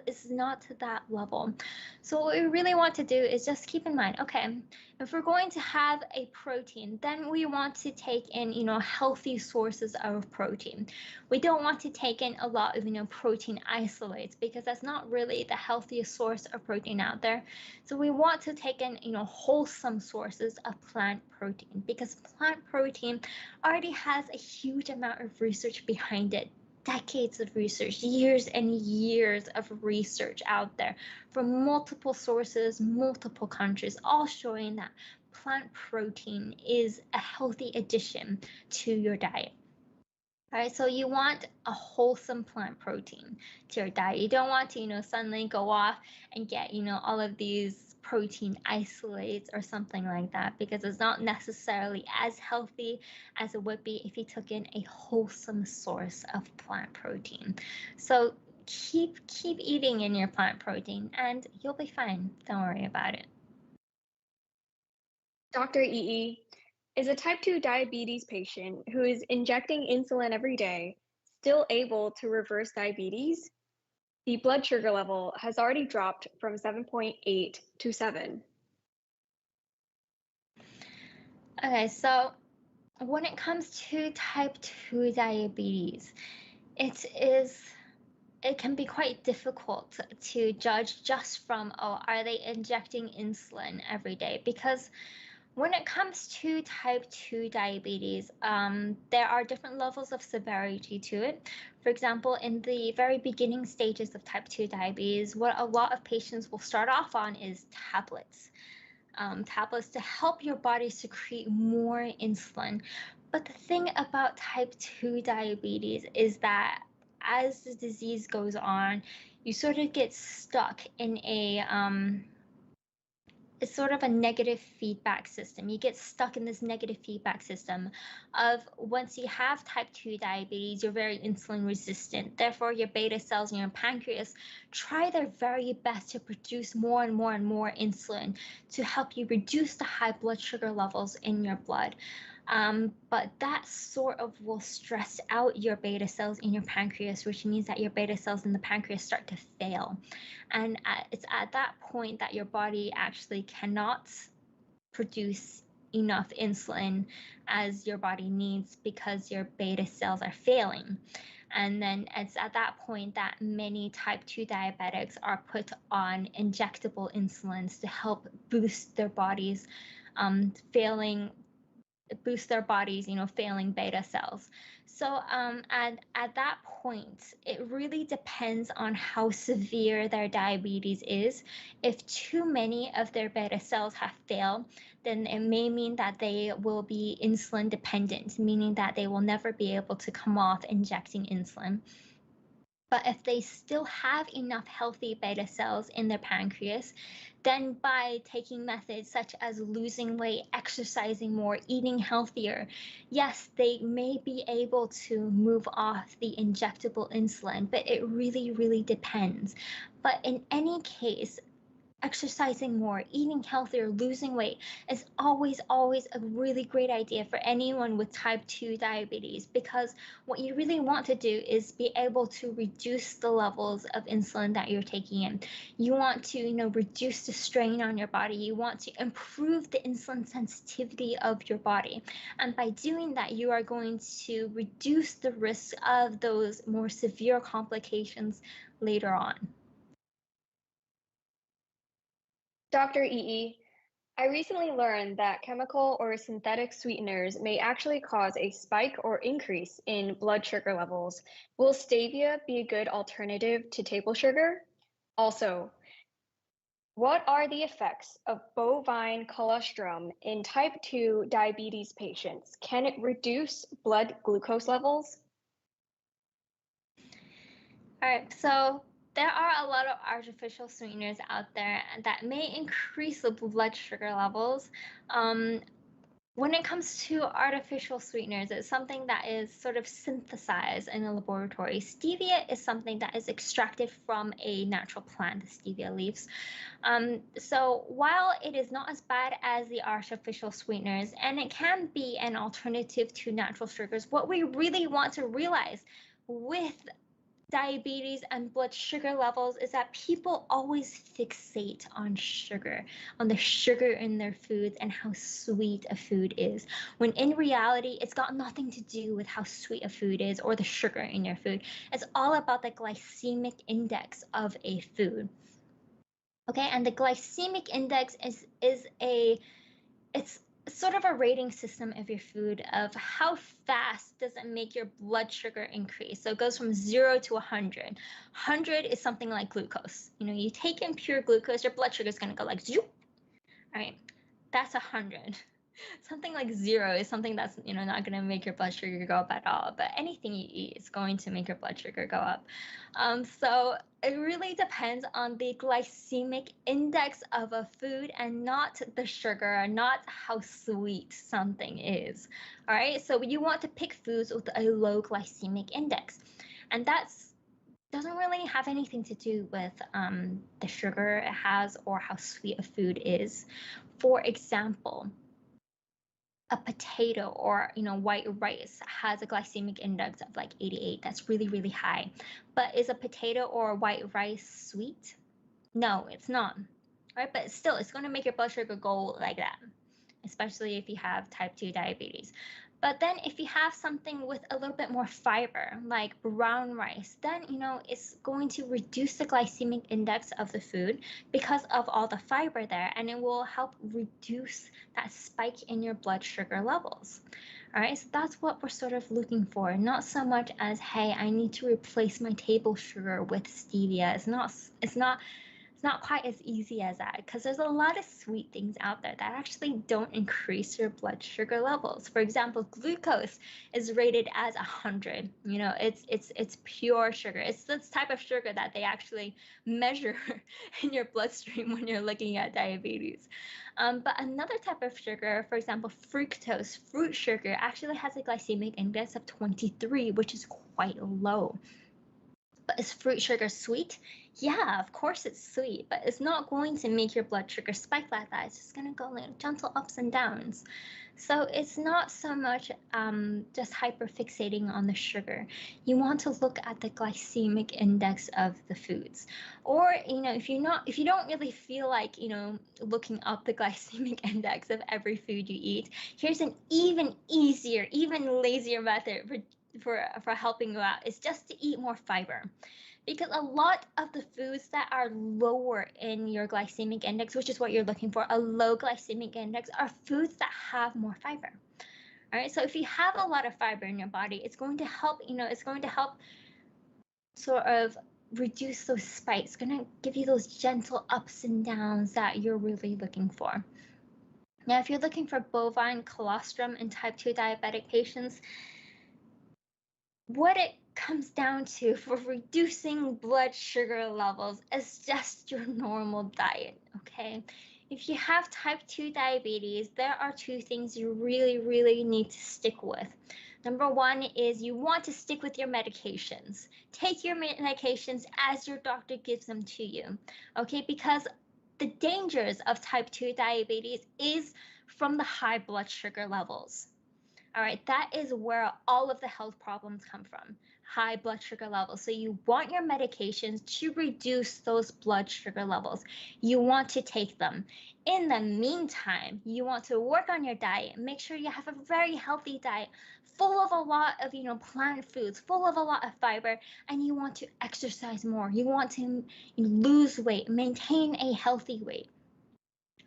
It's not to that level. So what we really want to do is just keep in mind, okay, if we're going to have a protein, then we want to take in, healthy sources of protein. We don't want to take in a lot of, protein isolates, because that's not really the healthiest source of protein out there. So we want to take in, wholesome sources of plant protein, because plant protein already has a huge amount of research behind it. Decades of research, years and years of research out there from multiple sources, multiple countries, all showing that plant protein is a healthy addition to your diet. All right, so you want a wholesome plant protein to your diet. You don't want to, suddenly go off and get, all of these protein isolates or something like that, because it's not necessarily as healthy as it would be if you took in a wholesome source of plant protein. So keep eating in your plant protein and you'll be fine. Don't worry about it. Dr. EE, is a type 2 diabetes patient who is injecting insulin every day still able to reverse diabetes? The blood sugar level has already dropped from 7.8 to 7. Okay, so when it comes to type 2 diabetes, it can be quite difficult to judge just from, oh, are they injecting insulin every day? Because when it comes to type 2 diabetes, there are different levels of severity to it. For example, in the very beginning stages of type 2 diabetes, what a lot of patients will start off on is tablets. Tablets to help your body secrete more insulin. But the thing about type 2 diabetes is that as the disease goes on, you sort of get stuck in a it's sort of a negative feedback system. You get stuck in this negative feedback system of once you have type 2 diabetes, you're very insulin resistant. Therefore, your beta cells in your pancreas try their very best to produce more and more and more insulin to help you reduce the high blood sugar levels in your blood. But that sort of will stress out your beta cells in your pancreas, which means that your beta cells in the pancreas start to fail. And it's at that point that your body actually cannot produce enough insulin as your body needs because your beta cells are failing. And then it's at that point that many type 2 diabetics are put on injectable insulins to help boost their bodies failing beta cells. So at that point, it really depends on how severe their diabetes is. If too many of their beta cells have failed, then it may mean that they will be insulin dependent, meaning that they will never be able to come off injecting insulin. But if they still have enough healthy beta cells in their pancreas, then by taking methods such as losing weight, exercising more, eating healthier, yes, they may be able to move off the injectable insulin, but it really, really depends. But in any case, exercising more, eating healthier, losing weight is always a really great idea for anyone with type 2 diabetes, because what you really want to do is be able to reduce the levels of insulin that you're taking in. You want to, reduce the strain on your body. You want to improve the insulin sensitivity of your body. And by doing that, you are going to reduce the risk of those more severe complications later on. Dr. EE, I recently learned that chemical or synthetic sweeteners may actually cause a spike or increase in blood sugar levels. Will stevia be a good alternative to table sugar? Also, what are the effects of bovine colostrum in type 2 diabetes patients? Can it reduce blood glucose levels? All right, so there are a lot of artificial sweeteners out there that may increase the blood sugar levels. When it comes to artificial sweeteners, it's something that is sort of synthesized in a laboratory. Stevia is something that is extracted from a natural plant, the stevia leaves. So while it is not as bad as the artificial sweeteners, and it can be an alternative to natural sugars, what we really want to realize with diabetes and blood sugar levels is that people always fixate on sugar, on the sugar in their foods and how sweet a food is, when in reality, it's got nothing to do with how sweet a food is or the sugar in your food. It's all about the glycemic index of a food. Okay, and the glycemic index it's sort of a rating system of your food of how fast does it make your blood sugar increase. So it goes from 0 to 100. 100 is something like glucose. You take in pure glucose, your blood sugar is going to go like zoop. All right, that's 100. Something like 0 is something that's not going to make your blood sugar go up at all, but anything you eat is going to make your blood sugar go up. So it really depends on the glycemic index of a food and not the sugar, not how sweet something is. All right, so you want to pick foods with a low glycemic index, and that's doesn't really have anything to do with the sugar it has or how sweet a food is. For example, a potato or white rice has a glycemic index of like 88. That's really, really high. But is a potato or white rice sweet? No, it's not. Right? But still, it's going to make your blood sugar go like that, especially if you have type 2 diabetes. But then if you have something with a little bit more fiber, like brown rice, then, it's going to reduce the glycemic index of the food because of all the fiber there, and it will help reduce that spike in your blood sugar levels. All right, so that's what we're sort of looking for, not so much as, hey, I need to replace my table sugar with stevia. It's not not quite as easy as that because there's a lot of sweet things out there that actually don't increase your blood sugar levels. For example, glucose is rated as 100. You know, it's pure sugar. It's this type of sugar that they actually measure in your bloodstream when you're looking at diabetes. But another type of sugar, for example, fructose, fruit sugar, actually has a glycemic index of 23, which is quite low. But is fruit sugar sweet? Yeah, of course it's sweet, but it's not going to make your blood sugar spike like that. It's just going to go like gentle ups and downs. So it's not so much just hyperfixating on the sugar. You want to look at the glycemic index of the foods. Or, you know, if you don't really feel like, you know, looking up the glycemic index of every food you eat, here's an even easier, even lazier method for helping you out is just to eat more fiber, because a lot of the foods that are lower in your glycemic index, which is what you're looking for, a low glycemic index, are foods that have more fiber. All right, so if you have a lot of fiber in your body, it's going to help, you know, it's going to help sort of reduce those spikes. It's going to give you those gentle ups and downs that you're really looking for. Now, if you're looking for bovine colostrum in type 2 diabetic patients, what it comes down to for reducing blood sugar levels is just your normal diet, okay? If you have type 2 diabetes, there are two things you really, really need to stick with. Number one is you want to stick with your medications. Take your medications as your doctor gives them to you, okay? Because the dangers of type 2 diabetes is from the high blood sugar levels. All right, that is where all of the health problems come from, high blood sugar levels. So you want your medications to reduce those blood sugar levels. You want to take them. In the meantime, you want to work on your diet. Make sure you have a very healthy diet, full of a lot of, you know, plant foods, full of a lot of fiber, and you want to exercise more. You want to lose weight, maintain a healthy weight.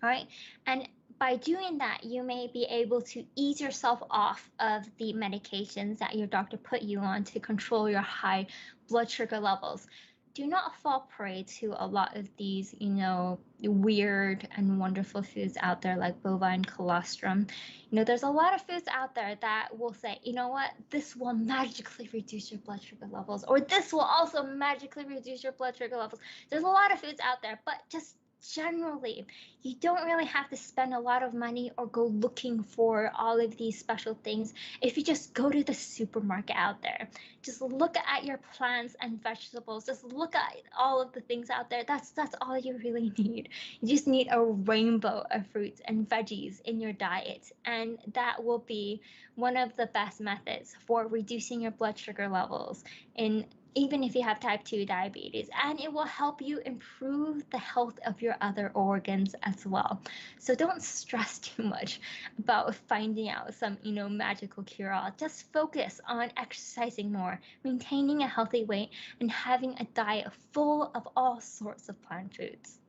All right, and by doing that, you may be able to ease yourself off of the medications that your doctor put you on to control your high blood sugar levels. Do not fall prey to a lot of these, you know, weird and wonderful foods out there like bovine colostrum. You know, there's a lot of foods out there that will say, you know what, this will magically reduce your blood sugar levels, or this will also magically reduce your blood sugar levels. There's a lot of foods out there, but just generally, you don't really have to spend a lot of money or go looking for all of these special things if you just go to the supermarket out there. Just look at your plants and vegetables. Just look at all of the things out there. That's all you really need. You just need a rainbow of fruits and veggies in your diet, and that will be one of the best methods for reducing your blood sugar levels even if you have type 2 diabetes, and it will help you improve the health of your other organs as well. So don't stress too much about finding out some, you know, magical cure-all. Just focus on exercising more, maintaining a healthy weight, and having a diet full of all sorts of plant foods.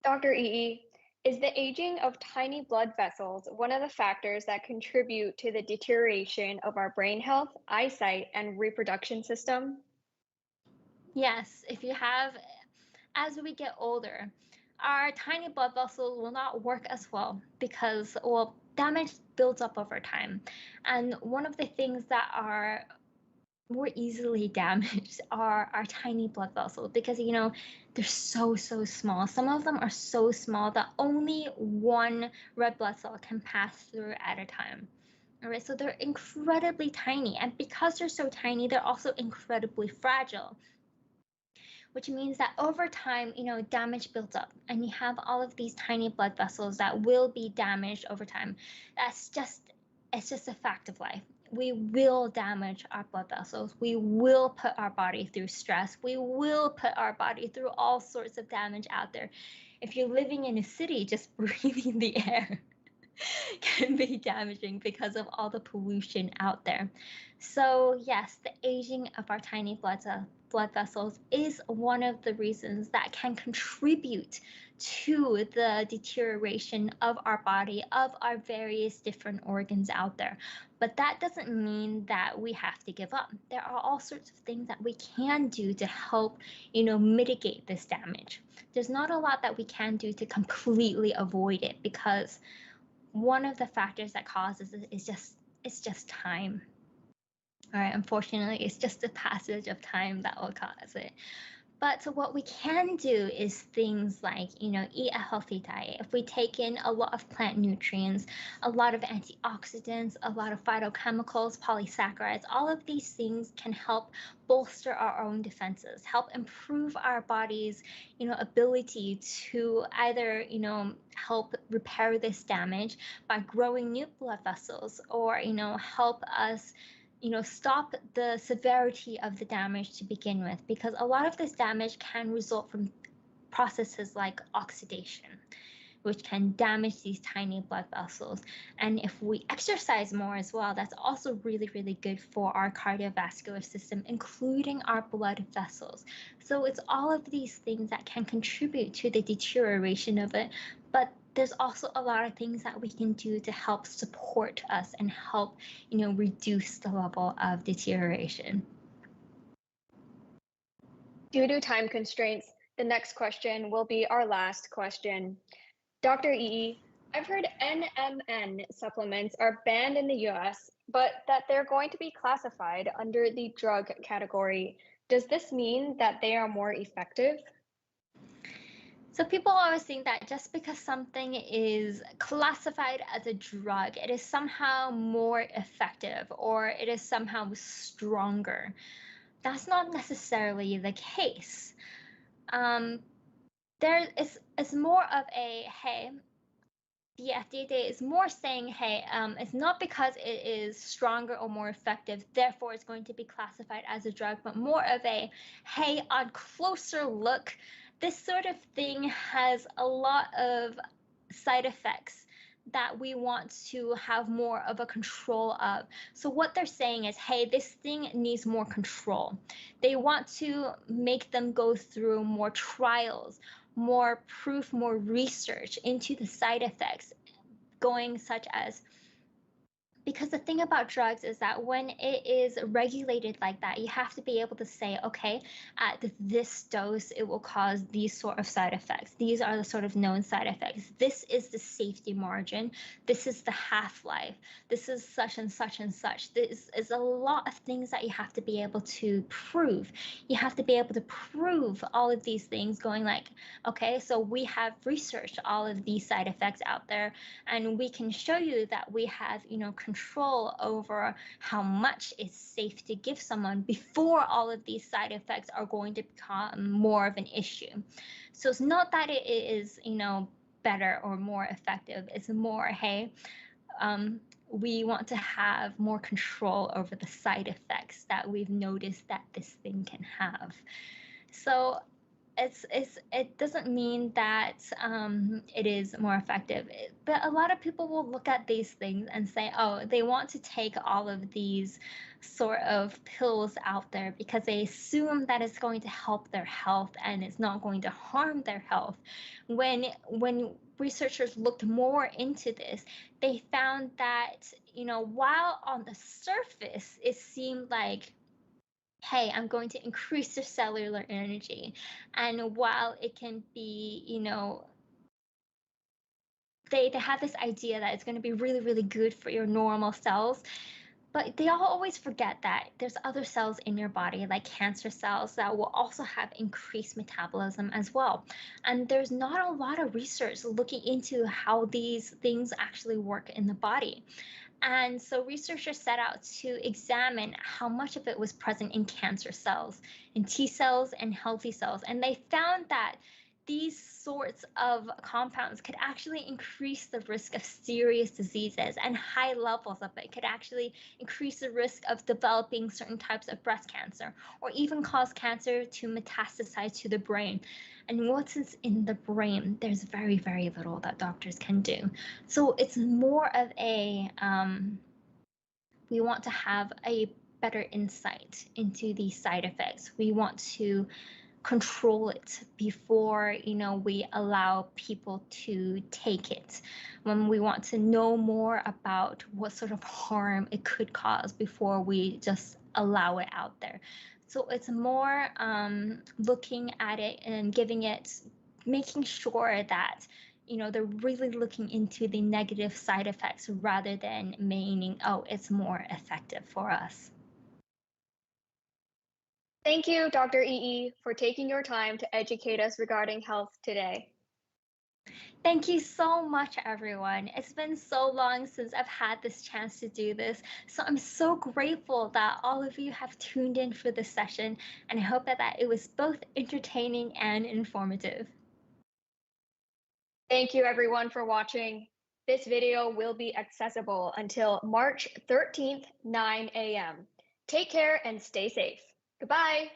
Dr. EE, is the aging of tiny blood vessels one of the factors that contribute to the deterioration of our brain health, eyesight, and reproduction system? Yes, as we get older, our tiny blood vessels will not work as well because, well, damage builds up over time. And one of the things that are more easily damaged are our tiny blood vessels because, you know, they're so small. Some of them are so small that only one red blood cell can pass through at a time. All right, so they're incredibly tiny, and because they're so tiny, they're also incredibly fragile, which means that over time, you know, damage builds up and you have all of these tiny blood vessels that will be damaged over time. It's just a fact of life. We will damage our blood vessels. We will put our body through stress. We will put our body through all sorts of damage out there. If you're living in a city, just breathing the air can be damaging because of all the pollution out there. So yes, the aging of our tiny blood blood vessels is one of the reasons that can contribute to the deterioration of our body, of our various different organs out there. But that doesn't mean that we have to give up. There are all sorts of things that we can do to help, mitigate this damage. There's not a lot that we can do to completely avoid it, because one of the factors that causes it is just time. All right, unfortunately, it's just the passage of time that will cause it. But so what we can do is things like, eat a healthy diet. If we take in a lot of plant nutrients, a lot of antioxidants, a lot of phytochemicals, polysaccharides, all of these things can help bolster our own defenses, help improve our body's, ability to either, help repair this damage by growing new blood vessels, or, help us stop the severity of the damage to begin with, because a lot of this damage can result from processes like oxidation, which can damage these tiny blood vessels. And if we exercise more as well, that's also really, really good for our cardiovascular system, including our blood vessels. So it's all of these things that can contribute to the deterioration of it, but there's also a lot of things that we can do to help support us and help, reduce the level of deterioration. Due to time constraints, the next question will be our last question. Dr. EE, I've heard NMN supplements are banned in the US, but that they're going to be classified under the drug category. Does this mean that they are more effective? So people always think that just because something is classified as a drug, it is somehow more effective or it is somehow stronger. That's not necessarily the case. There is more of a, hey, the FDA is more saying, hey, it's not because it is stronger or more effective, therefore it's going to be classified as a drug, but more of a, hey, on closer look, this sort of thing has a lot of side effects that we want to have more of a control of. So what they're saying is, hey, this thing needs more control. They want to make them go through more trials, more proof, more research into the side effects, going such as, because the thing about drugs is that when it is regulated like that, you have to be able to say, okay, at this dose, it will cause these sort of side effects. These are the sort of known side effects. This is the safety margin. This is the half-life. This is such and such and such. This is a lot of things that you have to be able to prove. You have to be able to prove all of these things, going like, okay, so we have researched all of these side effects out there, and we can show you that we have, control over how much is safe to give someone before all of these side effects are going to become more of an issue. So it's not that it is, better or more effective. It's more, hey, we want to have more control over the side effects that we've noticed that this thing can have. So it doesn't mean that it is more effective, but a lot of people will look at these things and say, oh, they want to take all of these sort of pills out there because they assume that it's going to help their health and it's not going to harm their health. When researchers looked more into this, they found that, while on the surface it seemed like, hey, I'm going to increase your cellular energy. And while it can be, they have this idea that it's going to be really, really good for your normal cells, but they all always forget that there's other cells in your body, like cancer cells, that will also have increased metabolism as well. And there's not a lot of research looking into how these things actually work in the body. And so researchers set out to examine how much of it was present in cancer cells, in T cells and healthy cells. And they found that these sorts of compounds could actually increase the risk of serious diseases, and high levels of it could actually increase the risk of developing certain types of breast cancer, or even cause cancer to metastasize to the brain. And once it's in the brain, there's very, very little that doctors can do. So it's more of a, we want to have a better insight into these side effects. We want to control it before we allow people to take it, when we want to know more about what sort of harm it could cause before we just allow it out there. So it's more looking at it and making sure that they're really looking into the negative side effects rather than meaning, oh, it's more effective for us. Thank you, Dr. EE, for taking your time to educate us regarding health today. Thank you so much, everyone. It's been so long since I've had this chance to do this. So I'm so grateful that all of you have tuned in for this session, and I hope that it was both entertaining and informative. Thank you, everyone, for watching. This video will be accessible until March 13th, 9 a.m. Take care and stay safe. Goodbye.